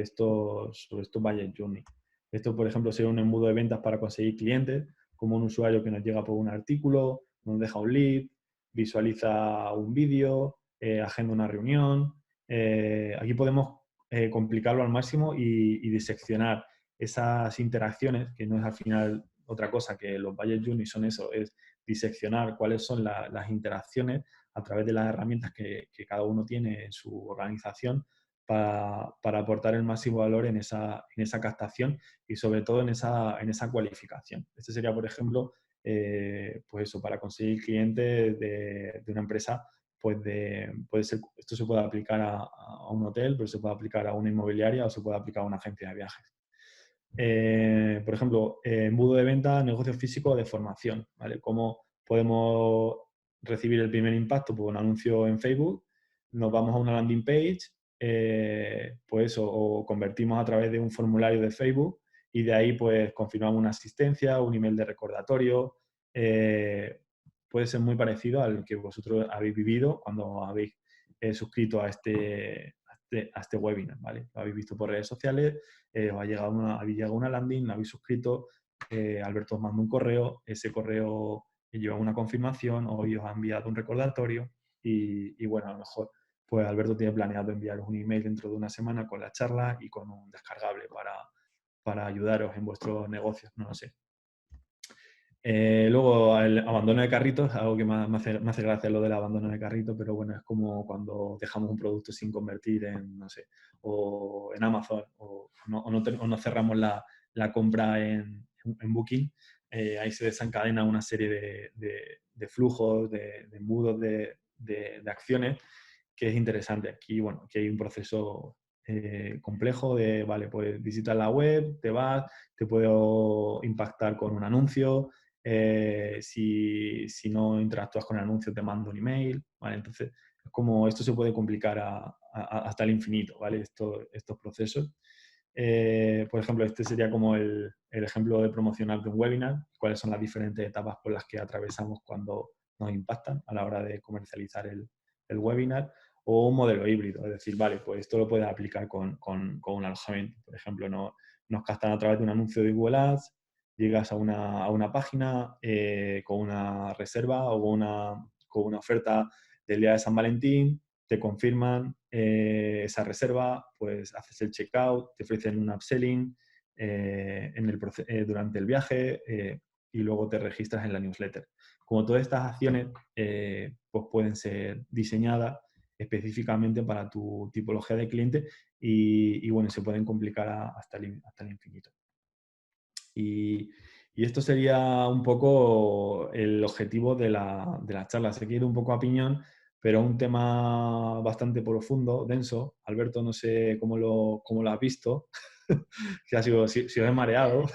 estos buyer journey. Esto, por ejemplo, sería un embudo de ventas para conseguir clientes, como un usuario que nos llega por un artículo, nos deja un lead, visualiza un vídeo, agenda una reunión. Aquí podemos complicarlo al máximo y diseccionar esas interacciones, que no es al final otra cosa que los buyer journey son eso, es diseccionar cuáles son las interacciones a través de las herramientas que cada uno tiene en su organización para aportar el máximo valor en esa captación y sobre todo en esa cualificación. Este sería, por ejemplo, pues eso, para conseguir clientes de una empresa, pues puede ser, esto se puede aplicar a un hotel, pero se puede aplicar a una inmobiliaria o se puede aplicar a una agencia de viajes. Por ejemplo, embudo de venta, negocio físico de formación, ¿vale? ¿Cómo podemos recibir el primer impacto? Pues un anuncio en Facebook, nos vamos a una landing page, pues eso, o convertimos a través de un formulario de Facebook y de ahí pues confirmamos una asistencia, un email de recordatorio. Puede ser muy parecido al que vosotros habéis vivido cuando habéis suscrito a este webinar, ¿vale? Lo habéis visto por redes sociales, habéis llegado a una landing, lo habéis suscrito, Alberto os manda un correo, ese correo lleva una confirmación o os ha enviado un recordatorio y bueno, a lo mejor pues Alberto tiene planeado enviaros un email dentro de una semana con la charla y con un descargable para ayudaros en vuestros negocios, no lo sé. Luego, el abandono de carritos, algo que me hace gracia lo del abandono de carrito, pero bueno, es como cuando dejamos un producto sin convertir en, no sé, o en Amazon, o no cerramos la compra en Booking. Ahí se desencadena una serie de flujos, de embudos de acciones, que es interesante. Aquí, bueno, aquí hay un proceso complejo de, vale, pues visitas la web, te vas, te puedo impactar con un anuncio. Si no interactúas con el anuncio te mando un email, ¿vale? Entonces, es como esto se puede complicar hasta el infinito, ¿vale? Estos procesos. Por ejemplo, este sería como el ejemplo de promocionar de un webinar, cuáles son las diferentes etapas por las que atravesamos cuando nos impactan a la hora de comercializar el webinar, o un modelo híbrido, es decir, vale, pues esto lo puedes aplicar con un alojamiento. Por ejemplo, nos captan a través de un anuncio de Google Ads, llegas a una página con una reserva o con una oferta del día de San Valentín, te confirman esa reserva, pues haces el checkout, te ofrecen un upselling durante el viaje y luego te registras en la newsletter. Como todas estas acciones pues pueden ser diseñadas específicamente para tu tipología de cliente y bueno, se pueden complicar hasta el infinito. Y esto sería un poco el objetivo de la charla. Sé que he ido un poco a piñón, pero un tema bastante profundo, denso. Alberto, no sé cómo lo has visto, si os he mareado.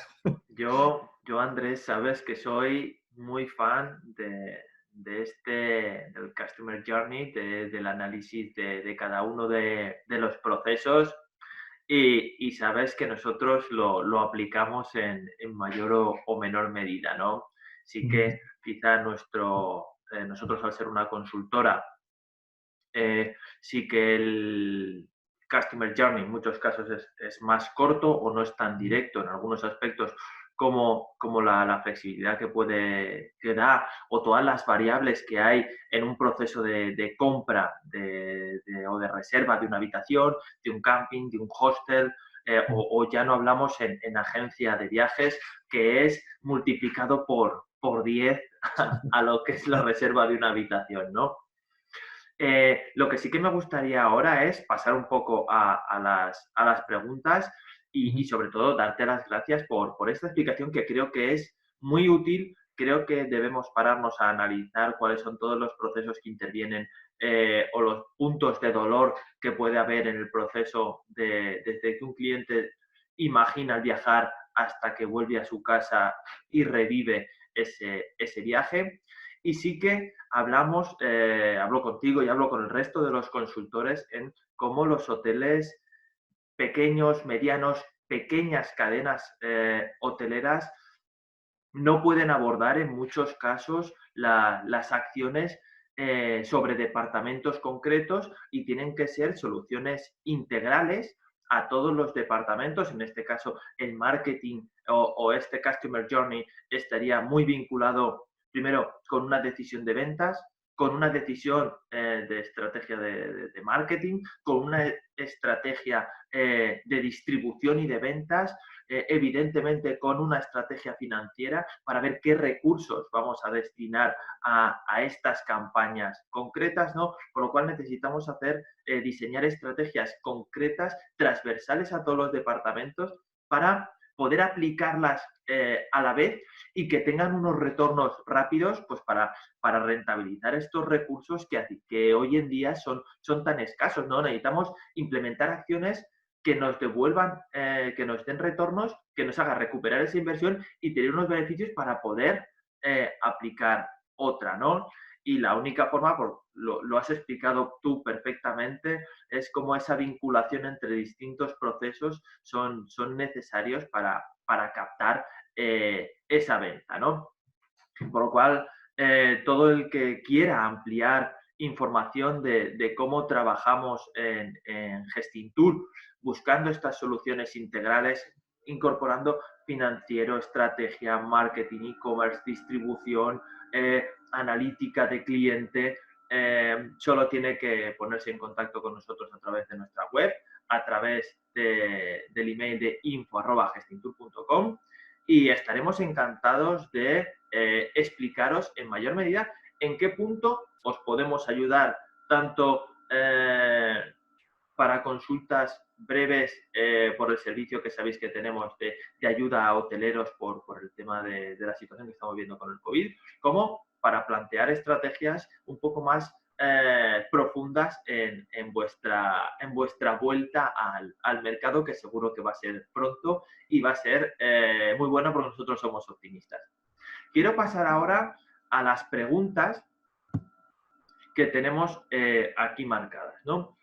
Yo, Andrés, sabes que soy muy fan del Customer Journey, del análisis de cada uno de los procesos y sabes que nosotros lo aplicamos en mayor o menor medida, ¿no? Sí que quizá nosotros al ser una consultora, sí que el Customer Journey en muchos casos es más corto o no es tan directo en algunos aspectos como la flexibilidad que da o todas las variables que hay en un proceso de compra o de reserva de una habitación, de un camping, de un hostel, o ya no hablamos en agencia de viajes, que es multiplicado por 10 a lo que es la reserva de una habitación, ¿no? Lo que sí que me gustaría ahora es pasar un poco a las preguntas y sobre todo darte las gracias por esta explicación que creo que es muy útil. Creo que debemos pararnos a analizar cuáles son todos los procesos que intervienen o los puntos de dolor que puede haber en el proceso desde que un cliente imagina el viajar hasta que vuelve a su casa y revive ese viaje. Y sí que hablo contigo y hablo con el resto de los consultores en cómo los hoteles pequeños, medianos, pequeñas cadenas hoteleras no pueden abordar en muchos casos las acciones sobre departamentos concretos y tienen que ser soluciones integrales a todos los departamentos. En este caso, el marketing o este Customer Journey estaría muy vinculado primero con una decisión de ventas, con una decisión de estrategia de marketing, con una estrategia de distribución y de ventas, evidentemente con una estrategia financiera para ver qué recursos vamos a destinar a estas campañas concretas, ¿no? Por lo cual necesitamos diseñar estrategias concretas, transversales a todos los departamentos para poder aplicarlas a la vez y que tengan unos retornos rápidos pues para rentabilizar estos recursos que hoy en día son tan escasos, ¿no? Necesitamos implementar acciones que nos devuelvan, que nos den retornos, que nos hagan recuperar esa inversión y tener unos beneficios para poder aplicar otra, ¿no? Y la única forma, lo has explicado tú perfectamente, es como esa vinculación entre distintos procesos son necesarios para captar esa venta, ¿no? Por lo cual, todo el que quiera ampliar información de cómo trabajamos en Gestintour, buscando estas soluciones integrales, incorporando financiero, estrategia, marketing, e-commerce, distribución, analítica de cliente, solo tiene que ponerse en contacto con nosotros a través de nuestra web, a través del email de info@gestintour.com y estaremos encantados de explicaros en mayor medida en qué punto os podemos ayudar, tanto para consultas breves por el servicio que sabéis que tenemos de ayuda a hoteleros por el tema de la situación que estamos viendo con el COVID, como para plantear estrategias un poco más profundas en vuestra vuelta al mercado, que seguro que va a ser pronto y va a ser muy bueno porque nosotros somos optimistas. Quiero pasar ahora a las preguntas que tenemos aquí marcadas, ¿no?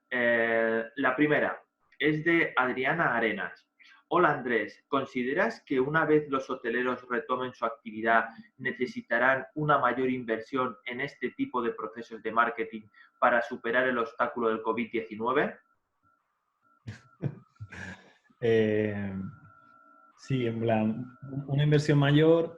La primera es de Adriana Arenas. Hola Andrés, ¿consideras que una vez los hoteleros retomen su actividad necesitarán una mayor inversión en este tipo de procesos de marketing para superar el obstáculo del COVID-19? Sí, en plan, una inversión mayor,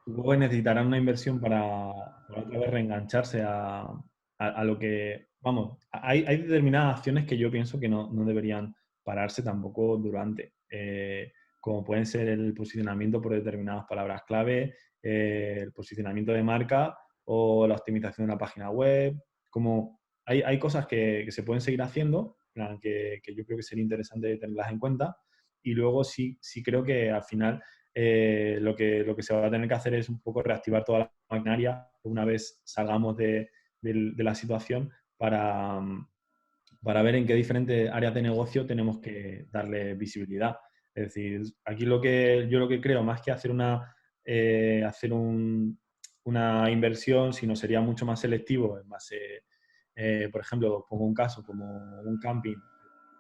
luego necesitarán una inversión para otra vez reengancharse a lo que, vamos, hay determinadas acciones que yo pienso que no deberían pararse tampoco durante, como pueden ser el posicionamiento por determinadas palabras clave, el posicionamiento de marca o la optimización de una página web, como hay cosas que se pueden seguir haciendo, que yo creo que sería interesante tenerlas en cuenta. Y luego sí creo que al final lo que se va a tener que hacer es un poco reactivar toda la maquinaria una vez salgamos de la situación para ver en qué diferentes áreas de negocio tenemos que darle visibilidad. Es decir, aquí yo lo que creo, más que hacer una inversión, sino sería mucho más selectivo en base, por ejemplo, pongo un caso como un camping,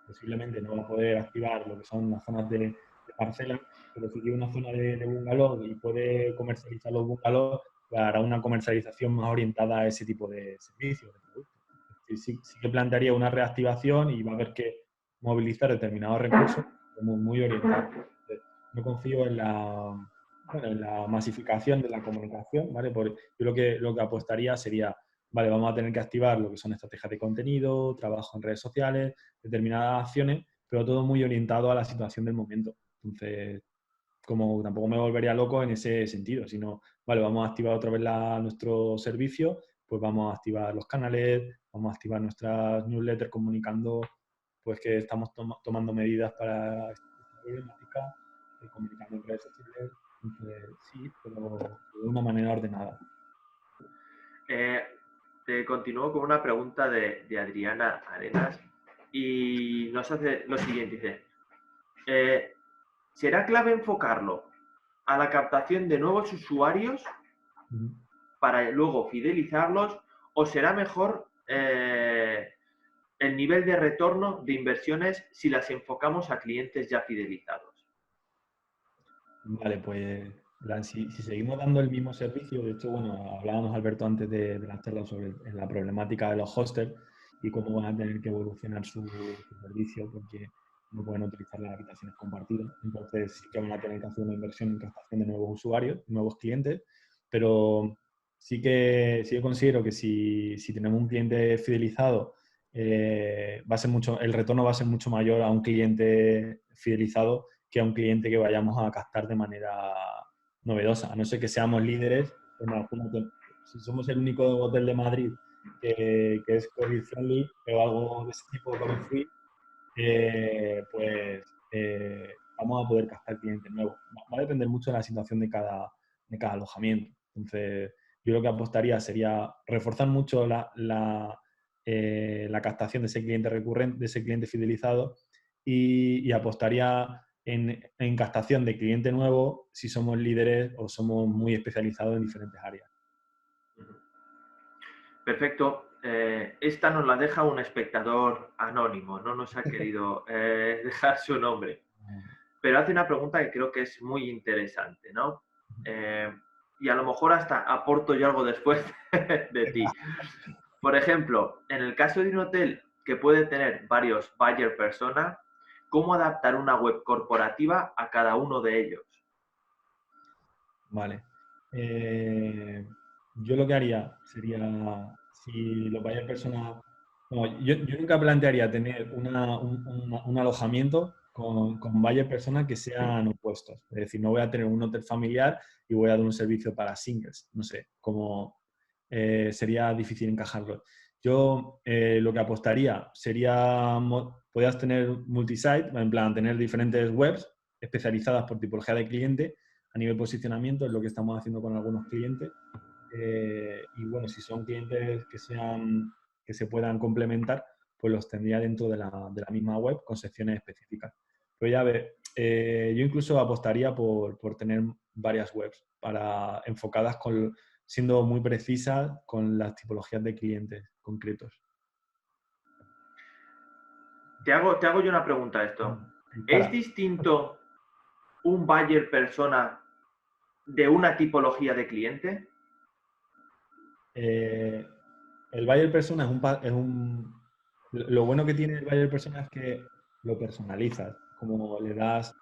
posiblemente no va a poder activar lo que son las zonas de parcela, pero si tiene una zona de bungalow y puede comercializar los bungalows, pues hará una comercialización más orientada a ese tipo de servicios, de productos. Sí que plantearía una reactivación y va a haber que movilizar determinados recursos muy orientados. No confío en la masificación de la comunicación, ¿vale? Yo lo que apostaría sería, vale, vamos a tener que activar lo que son estrategias de contenido, trabajo en redes sociales, determinadas acciones pero todo muy orientado a la situación del momento. Entonces, como tampoco me volvería loco en ese sentido, sino, vale, vamos a activar otra vez nuestro servicio, pues vamos a activar los canales, vamos a activar nuestras newsletters comunicando pues que estamos tomando medidas para esta problemática, comunicando en redes sociales. Entonces, sí, pero de una manera ordenada. Te continúo con una pregunta de Adriana Arenas y nos hace lo siguiente, dice, ¿será clave enfocarlo a la captación de nuevos usuarios para luego fidelizarlos o será mejor el nivel de retorno de inversiones si las enfocamos a clientes ya fidelizados? Vale, pues si seguimos dando el mismo servicio, de hecho, bueno, hablábamos, Alberto, antes de la charla sobre la problemática de los hostels y cómo van a tener que evolucionar su servicio porque no pueden utilizar las habitaciones compartidas. Entonces sí que van a tener que hacer una inversión en captación de nuevos usuarios, nuevos clientes, pero sí que considero que si tenemos un cliente fidelizado, el retorno va a ser mucho mayor a un cliente fidelizado que a un cliente que vayamos a captar de manera novedosa. A no ser que seamos líderes en algún hotel. Si somos el único hotel de Madrid que es COVID friendly o algo de ese tipo, COVID free, pues vamos a poder captar clientes nuevos. Va a depender mucho de la situación de cada alojamiento. Entonces, yo lo que apostaría sería reforzar mucho la captación de ese cliente recurrente, de ese cliente fidelizado y apostaría en captación de cliente nuevo si somos líderes o somos muy especializados en diferentes áreas. Perfecto. Esta nos la deja un espectador anónimo, no nos ha querido dejar su nombre, pero hace una pregunta que creo que es muy interesante, ¿no? Y a lo mejor hasta aporto yo algo después de ti. Por ejemplo, en el caso de un hotel que puede tener varios buyer persona, ¿cómo adaptar una web corporativa a cada uno de ellos? Vale. Yo lo que haría sería, si los buyer personas... No, yo nunca plantearía tener un alojamiento con buyer personas que sean opuestos. Es decir, no voy a tener un hotel familiar y voy a dar un servicio para singles. No sé, como sería difícil encajarlo. Yo lo que apostaría sería, podías tener multisite, en plan, tener diferentes webs especializadas por tipología de cliente a nivel posicionamiento, es lo que estamos haciendo con algunos clientes. Y bueno, si son clientes que se puedan complementar, pues los tendría dentro de la misma web con secciones específicas. Pero ya ves, yo incluso apostaría por tener varias webs enfocadas siendo muy precisas con las tipologías de clientes concretos. Te hago yo una pregunta a esto. ¿Es distinto un buyer persona de una tipología de cliente? El buyer persona lo bueno que tiene el buyer persona es que lo personalizas, como le das,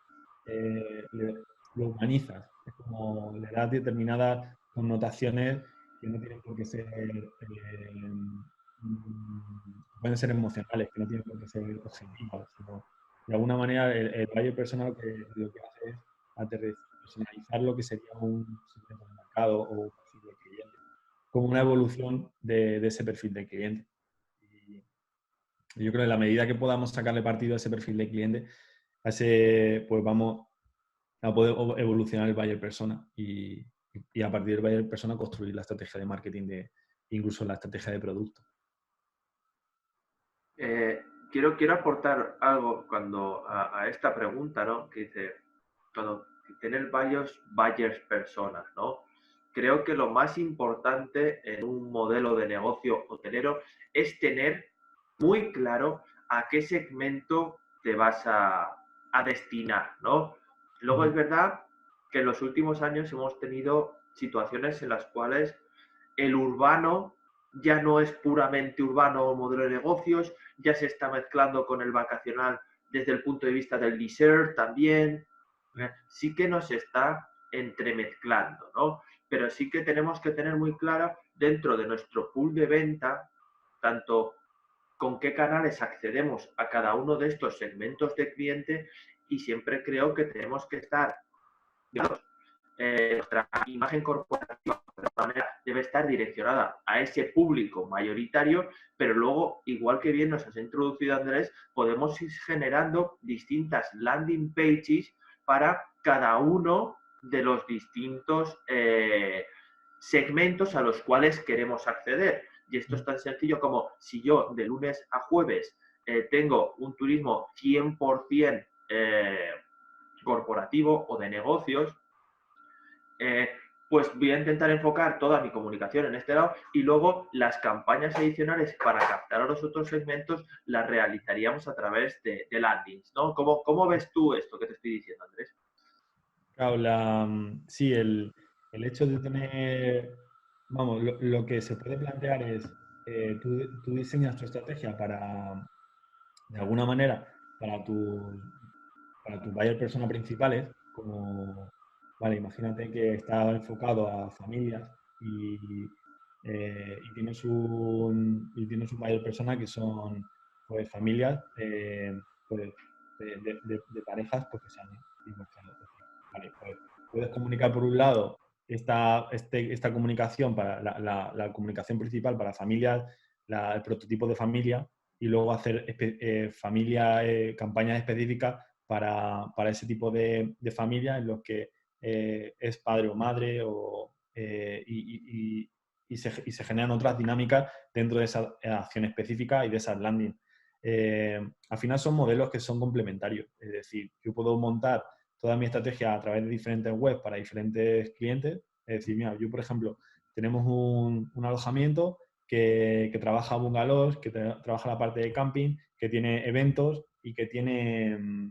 lo humanizas, es como le das determinadas connotaciones que no tienen por qué ser, pueden ser emocionales, que no tienen por qué ser objetivas, sino de alguna manera el buyer persona lo que hace es personalizar lo que sería un segmento de mercado o un perfil de cliente, como una evolución de ese perfil de cliente. Y yo creo que en la medida que podamos sacarle partido a ese perfil de cliente, pues vamos a poder evolucionar el buyer persona y a partir del buyer persona construir la estrategia de marketing, incluso la estrategia de producto. Quiero aportar algo a esta pregunta, ¿no? Que dice, cuando tener varios buyers personas, ¿no? Creo que lo más importante en un modelo de negocio hotelero es tener muy claro a qué segmento te vas a destinar, ¿no? Luego es verdad que en los últimos años hemos tenido situaciones en las cuales el urbano ya no es puramente urbano o modelo de negocios, ya se está mezclando con el vacacional desde el punto de vista del leisure también. Sí que nos está entremezclando, ¿no? Pero sí que tenemos que tener muy clara dentro de nuestro pool de venta, tanto con qué canales accedemos a cada uno de estos segmentos de cliente, y siempre creo que tenemos que estar, digamos, nuestra imagen corporativa de alguna manera debe estar direccionada a ese público mayoritario, pero luego, igual que bien nos has introducido, Andrés, podemos ir generando distintas landing pages para cada uno de los distintos segmentos a los cuales queremos acceder. Y esto es tan sencillo como si yo de lunes a jueves tengo un turismo 100% corporativo o de negocios, pues voy a intentar enfocar toda mi comunicación en este lado, y luego las campañas adicionales para captar a los otros segmentos las realizaríamos a través de landings, ¿no? ¿Cómo ves tú esto que te estoy diciendo, Andrés? Claro, sí, el hecho de tener, vamos, lo que se puede plantear es, tú diseñas tu estrategia para, de alguna manera, para tus buyer persona principales, como, vale, imagínate que está enfocado a familias y tienes un buyer persona que son, pues, familias, pues, de parejas, pues, que se han divorciado. Es decir, vale, pues, puedes comunicar por un lado esta comunicación para la comunicación principal para familias, el prototipo de familia, y luego hacer campañas específicas para ese tipo de familias en los que es padre o madre y se generan otras dinámicas dentro de esa acción específica y de esas landing. Al final son modelos que son complementarios, es decir, yo puedo montar toda mi estrategia a través de diferentes webs para diferentes clientes. Es decir, mira, yo por ejemplo, tenemos un alojamiento que trabaja bungalows, que trabaja la parte de camping, que tiene eventos y que tiene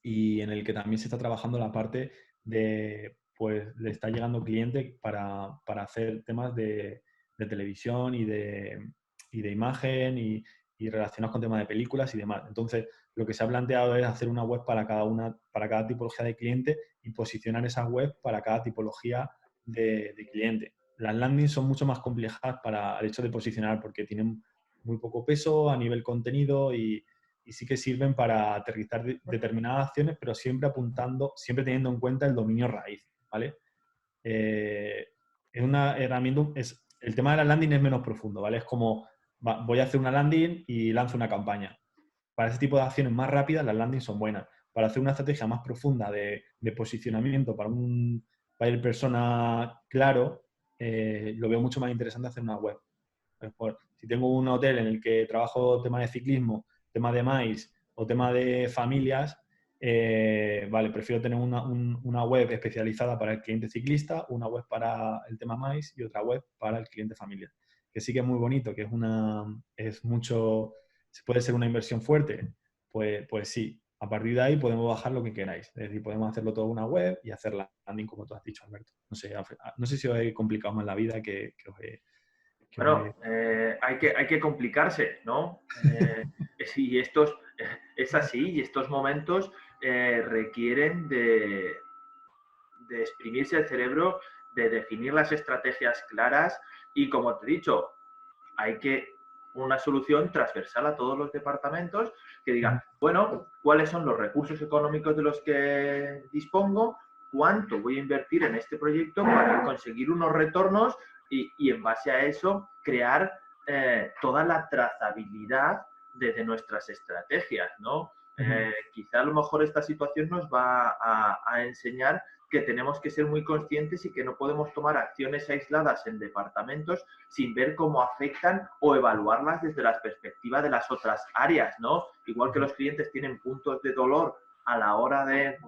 y en el que también se está trabajando la parte de, pues, le está llegando cliente para hacer temas de televisión y de imagen y relacionados con temas de películas y demás. Entonces, lo que se ha planteado es hacer una web para cada tipología de cliente y posicionar esa web para cada tipología de cliente. Las landings son mucho más complejas para el hecho de posicionar porque tienen muy poco peso a nivel contenido y sí que sirven para aterrizar determinadas acciones, pero siempre teniendo en cuenta el dominio raíz, ¿vale? Es una herramienta, el tema de la landing es menos profundo, ¿vale? Es como, voy a hacer una landing y lanzo una campaña. Para ese tipo de acciones más rápidas, las landings son buenas. Para hacer una estrategia más profunda de posicionamiento para un buyer persona claro, lo veo mucho más interesante hacer una web. Mejor, si tengo un hotel en el que trabajo tema de ciclismo, tema de maíz o tema de familias, vale, prefiero tener una web especializada para el cliente ciclista, una web para el tema maíz y otra web para el cliente familia. Que sí que es muy bonito, que puede ser una inversión fuerte, pues sí. A partir de ahí podemos bajar lo que queráis. Es decir, podemos hacerlo todo en una web y hacer landing como tú has dicho, Alberto. No sé si os he complicado más la vida que os he... Bueno, hay que complicarse, ¿no? Y es así, y estos momentos requieren de exprimirse el cerebro, de definir las estrategias claras, y como te he dicho, hay una solución transversal a todos los departamentos que diga, bueno, ¿cuáles son los recursos económicos de los que dispongo? ¿Cuánto voy a invertir en este proyecto para conseguir unos retornos? Y en base a eso crear toda la trazabilidad de nuestras estrategias, ¿no? Quizá a lo mejor esta situación nos va a enseñar que tenemos que ser muy conscientes y que no podemos tomar acciones aisladas en departamentos sin ver cómo afectan o evaluarlas desde la perspectiva de las otras áreas, ¿no? Igual que los clientes tienen puntos de dolor a la hora de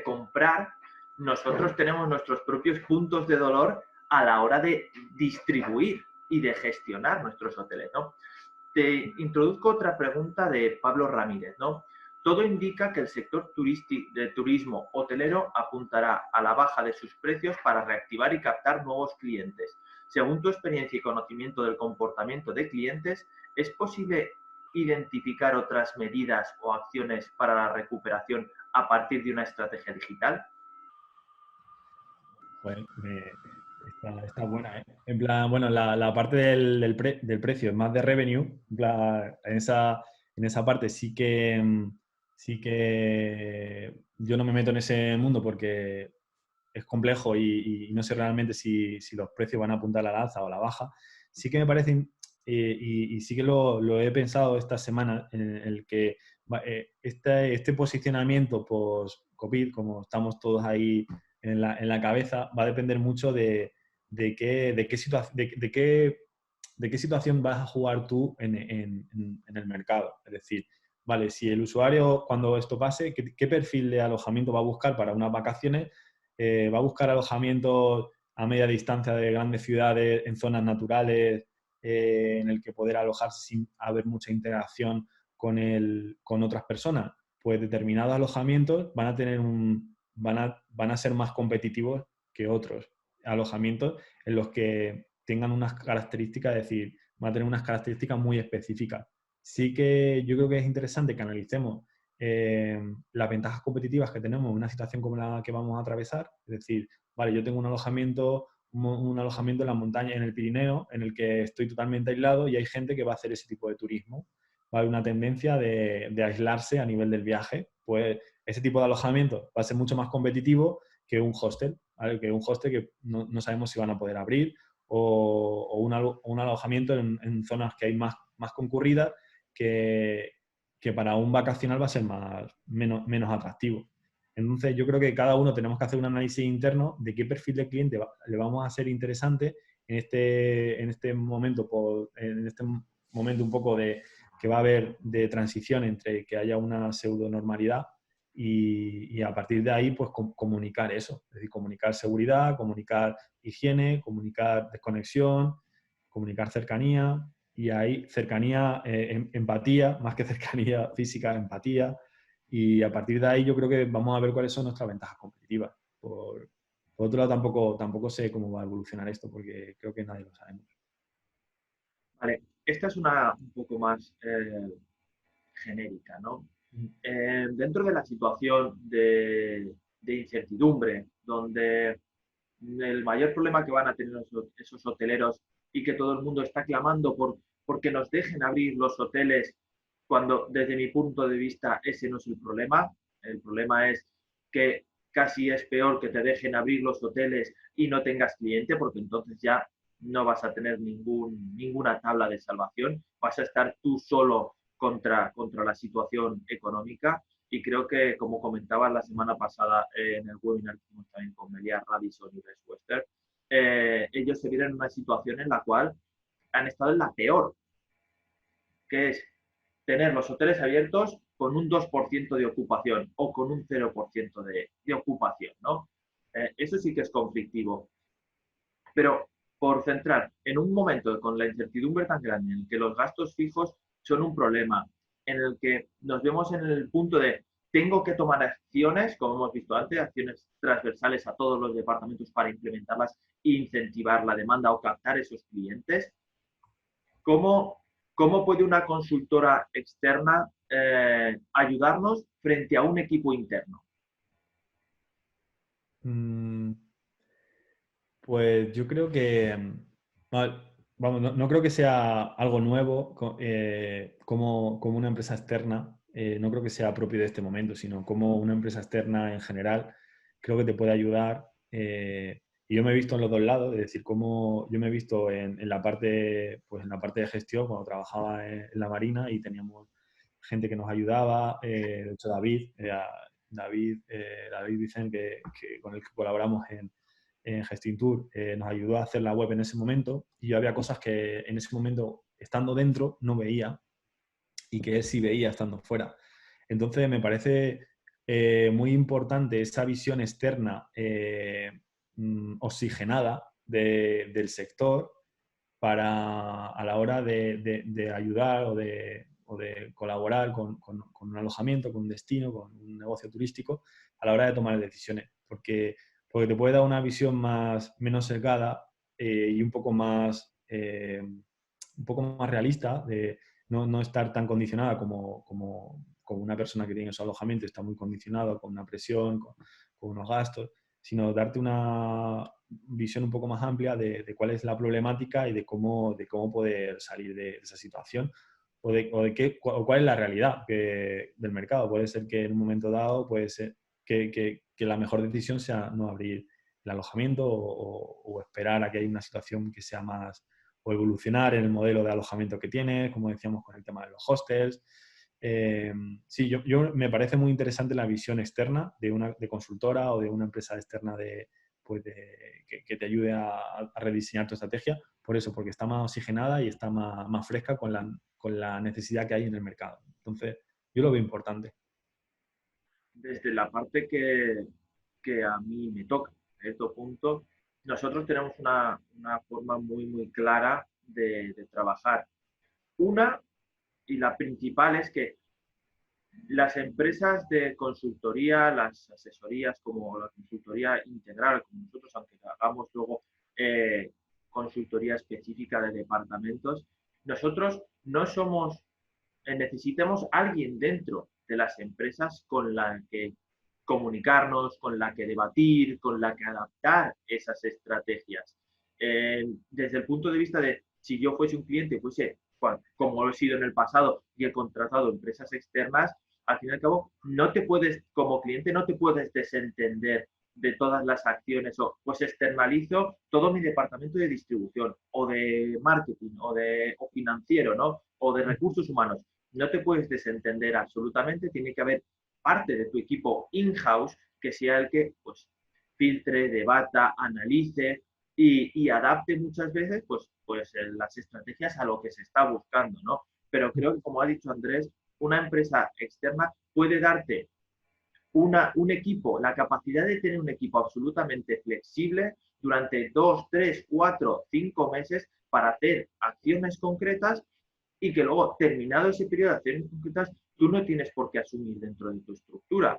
comprar, nosotros tenemos nuestros propios puntos de dolor a la hora de distribuir y de gestionar nuestros hoteles, ¿no? Te introduzco otra pregunta de Pablo Ramírez, ¿no? Todo indica que el sector de turismo hotelero apuntará a la baja de sus precios para reactivar y captar nuevos clientes. Según tu experiencia y conocimiento del comportamiento de clientes, ¿es posible identificar otras medidas o acciones para la recuperación a partir de una estrategia digital? Pues Está buena, ¿eh? En plan, bueno, la parte del precio es más de revenue. En plan, en esa parte sí que yo no me meto en ese mundo porque es complejo y no sé realmente si los precios van a apuntar a la alza o a la baja. Sí que me parece, y sí que lo he pensado esta semana, en el que este posicionamiento post-COVID, como estamos todos ahí en la cabeza, va a depender mucho de qué situación vas a jugar tú en el mercado. Es decir, vale, si el usuario, cuando esto pase, ¿qué perfil de alojamiento va a buscar para unas vacaciones? ¿Va a buscar alojamientos a media distancia de grandes ciudades, en zonas naturales, en el que poder alojarse sin haber mucha interacción con otras personas? Pues determinados alojamientos van a ser más competitivos que otros alojamientos en los que tengan unas características, es decir, van a tener unas características muy específicas. Sí que yo creo que es interesante que analicemos las ventajas competitivas que tenemos en una situación como la que vamos a atravesar. Es decir, vale, yo tengo un alojamiento en la montaña, en el Pirineo, en el que estoy totalmente aislado y hay gente que va a hacer ese tipo de turismo. Va a haber una tendencia de aislarse a nivel del viaje. Pues ese tipo de alojamiento va a ser mucho más competitivo que un hostel, ¿vale? Que un hostel que no sabemos si van a poder abrir o un alojamiento en zonas que hay más concurridas que para un vacacional va a ser menos atractivo. Entonces, yo creo que cada uno tenemos que hacer un análisis interno de qué perfil de cliente le vamos a ser interesante en este momento un poco que va a haber de transición entre que haya una pseudo normalidad y a partir de ahí, pues comunicar eso. Es decir, comunicar seguridad, comunicar higiene, comunicar desconexión, comunicar cercanía. Y ahí cercanía, empatía, más que cercanía física, empatía. Y a partir de ahí yo creo que vamos a ver cuáles son nuestras ventajas competitivas. Por otro lado, tampoco sé cómo va a evolucionar esto, porque creo que nadie lo sabemos. Vale, esta es una un poco más genérica, ¿no? Dentro de la situación de incertidumbre, donde el mayor problema que van a tener esos hoteleros y que todo el mundo está clamando porque nos dejen abrir los hoteles, cuando desde mi punto de vista ese no es el problema es que casi es peor que te dejen abrir los hoteles y no tengas cliente, porque entonces ya no vas a tener ninguna tabla de salvación, vas a estar tú solo contra la situación económica. Y creo que, como comentabas la semana pasada en el webinar que hicimos también con Meliá, Radisson y Best Western, ellos se vieron en una situación en la cual han estado en la peor, que es tener los hoteles abiertos con un 2% de ocupación o con un 0% de ocupación, ¿no? Eso sí que es conflictivo. Pero por centrar en un momento con la incertidumbre tan grande en el que los gastos fijos son un problema, en el que nos vemos en el punto de tengo que tomar acciones, como hemos visto antes, acciones transversales a todos los departamentos para implementarlas e incentivar la demanda o captar esos clientes. ¿Cómo puede una consultora externa ayudarnos frente a un equipo interno? Pues yo creo que, vamos, no creo que sea algo nuevo como una empresa externa, no creo que sea propio de este momento, sino como una empresa externa en general, creo que te puede ayudar. Y yo me he visto en los dos lados, es decir, como yo me he visto en la parte, pues en la parte de gestión, cuando trabajaba en la Marina y teníamos gente que nos ayudaba, de hecho David Vicente, con el que colaboramos en Gestintur, nos ayudó a hacer la web en ese momento y yo había cosas que en ese momento, estando dentro, no veía y que él sí veía estando fuera. Entonces me parece muy importante esa visión externa oxigenada del sector a la hora de ayudar o de colaborar con un alojamiento, con un destino, con un negocio turístico, a la hora de tomar decisiones. Porque te puede dar una visión menos sesgada y un poco más realista, de no estar tan condicionada como una persona que tiene su alojamiento, está muy condicionado con una presión, con unos gastos, sino darte visión un poco más amplia de cuál es la problemática y de cómo poder salir de esa situación o cuál es la realidad del mercado. Puede ser que en un momento dado puede ser que la mejor decisión sea no abrir el alojamiento o esperar a que haya una situación que sea más, o evolucionar en el modelo de alojamiento que tienes, como decíamos con el tema de los hostels. Sí, yo me parece muy interesante la visión externa de consultora o de una empresa externa que te ayude a rediseñar tu estrategia. Por eso, porque está más oxigenada y está más fresca con la necesidad que hay en el mercado. Entonces, yo lo veo importante. Desde la parte que a mí me toca, en este punto, nosotros tenemos una forma muy, muy clara de trabajar. Una, y la principal, es que las empresas de consultoría, las asesorías como la consultoría integral, como nosotros, aunque hagamos luego consultoría específica de departamentos, nosotros no somos, necesitamos alguien dentro de las empresas con la que comunicarnos, con la que debatir, con la que adaptar esas estrategias. Desde el punto de vista de si yo fuese un cliente, fuese como lo he sido en el pasado y he contratado empresas externas, al fin y al cabo, como cliente, no te puedes desentender de todas las acciones o pues externalizo todo mi departamento de distribución o de marketing o financiero, ¿no? O de recursos humanos. No te puedes desentender absolutamente, tiene que haber parte de tu equipo in-house que sea el que pues filtre, debata, analice y adapte muchas veces pues las estrategias a lo que se está buscando, ¿no? Pero creo que, como ha dicho Andrés, una empresa externa puede darte un equipo, la capacidad de tener un equipo absolutamente flexible durante 2, 3, 4, 5 meses para hacer acciones concretas y que luego, terminado ese periodo de acciones concretas, tú no tienes por qué asumir dentro de tu estructura.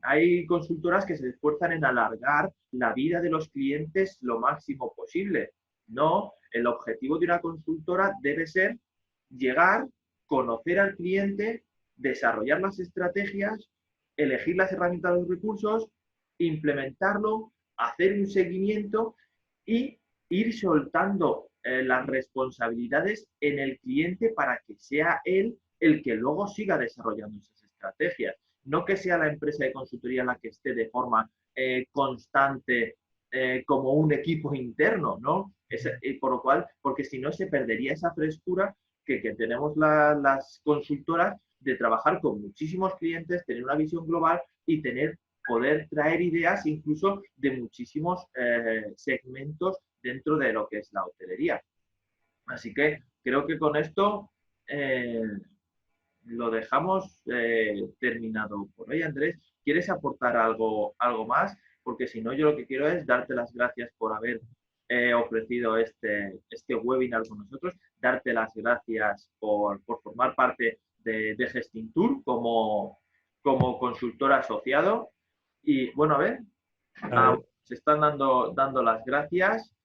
Hay consultoras que se esfuerzan en alargar la vida de los clientes lo máximo posible. No, el objetivo de una consultora debe ser llegar, conocer al cliente, desarrollar las estrategias, elegir las herramientas de los recursos, implementarlo, hacer un seguimiento y ir soltando las responsabilidades en el cliente para que sea él el que luego siga desarrollando esas estrategias. No que sea la empresa de consultoría la que esté de forma constante como un equipo interno, ¿no? Por lo cual, porque si no se perdería esa frescura que tenemos las consultoras de trabajar con muchísimos clientes, tener una visión global y poder traer ideas incluso de muchísimos segmentos dentro de lo que es la hotelería. Así que creo que con esto lo dejamos terminado por hoy. Andrés, ¿quieres aportar algo más? Porque si no, yo lo que quiero es darte las gracias por haber ofrecido este webinar con nosotros, darte las gracias por formar parte de Gestintur como consultor asociado. Y bueno, a ver, se están dando las gracias.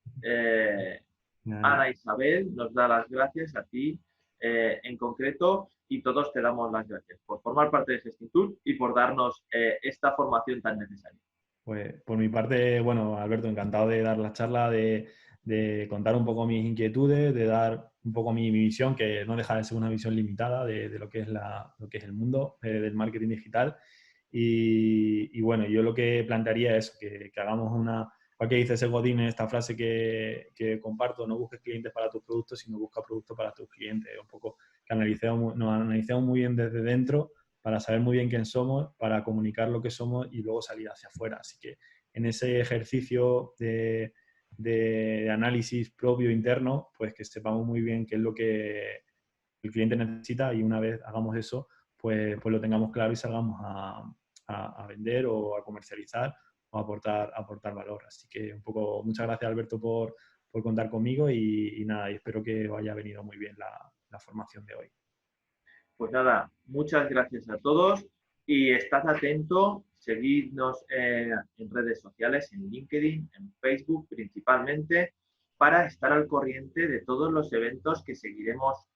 Ana Isabel nos da las gracias a ti en concreto y todos te damos las gracias por formar parte de Gestintur y por darnos esta formación tan necesaria. Pues por mi parte, bueno, Alberto, encantado de dar la charla, de contar un poco mis inquietudes, de dar un poco mi visión, que no deja de ser una visión limitada de lo que es el mundo del marketing digital. Y bueno, yo lo que plantearía es que hagamos igual que dice Seth Godin, esta frase que comparto: no busques clientes para tus productos, sino busca productos para tus clientes. Un poco que nos analicemos muy bien desde dentro para saber muy bien quién somos, para comunicar lo que somos y luego salir hacia afuera. Así que en ese ejercicio de análisis propio interno, pues que sepamos muy bien qué es lo que el cliente necesita y una vez hagamos eso, pues lo tengamos claro y salgamos a vender o a comercializar o a aportar valor. Así que un poco, muchas gracias, Alberto, por contar conmigo y nada, y espero que os haya venido muy bien la formación de hoy. Pues nada, muchas gracias a todos y estad atento, seguidnos en redes sociales, en LinkedIn, en Facebook principalmente, para estar al corriente de todos los eventos que seguiremos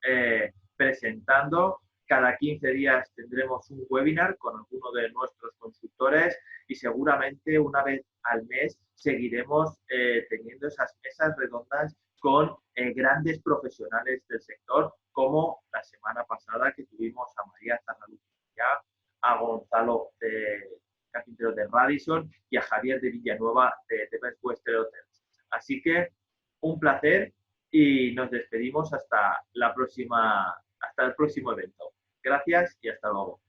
presentando Cada 15 días tendremos un webinar con alguno de nuestros consultores y seguramente una vez al mes seguiremos teniendo esas mesas redondas con grandes profesionales del sector, como la semana pasada que tuvimos a María Zarraluz, a Gonzalo Carpintero de Radisson y a Javier de Villanueva de Best Western Hotels. Así que un placer y nos despedimos hasta el próximo evento. Gracias y hasta luego.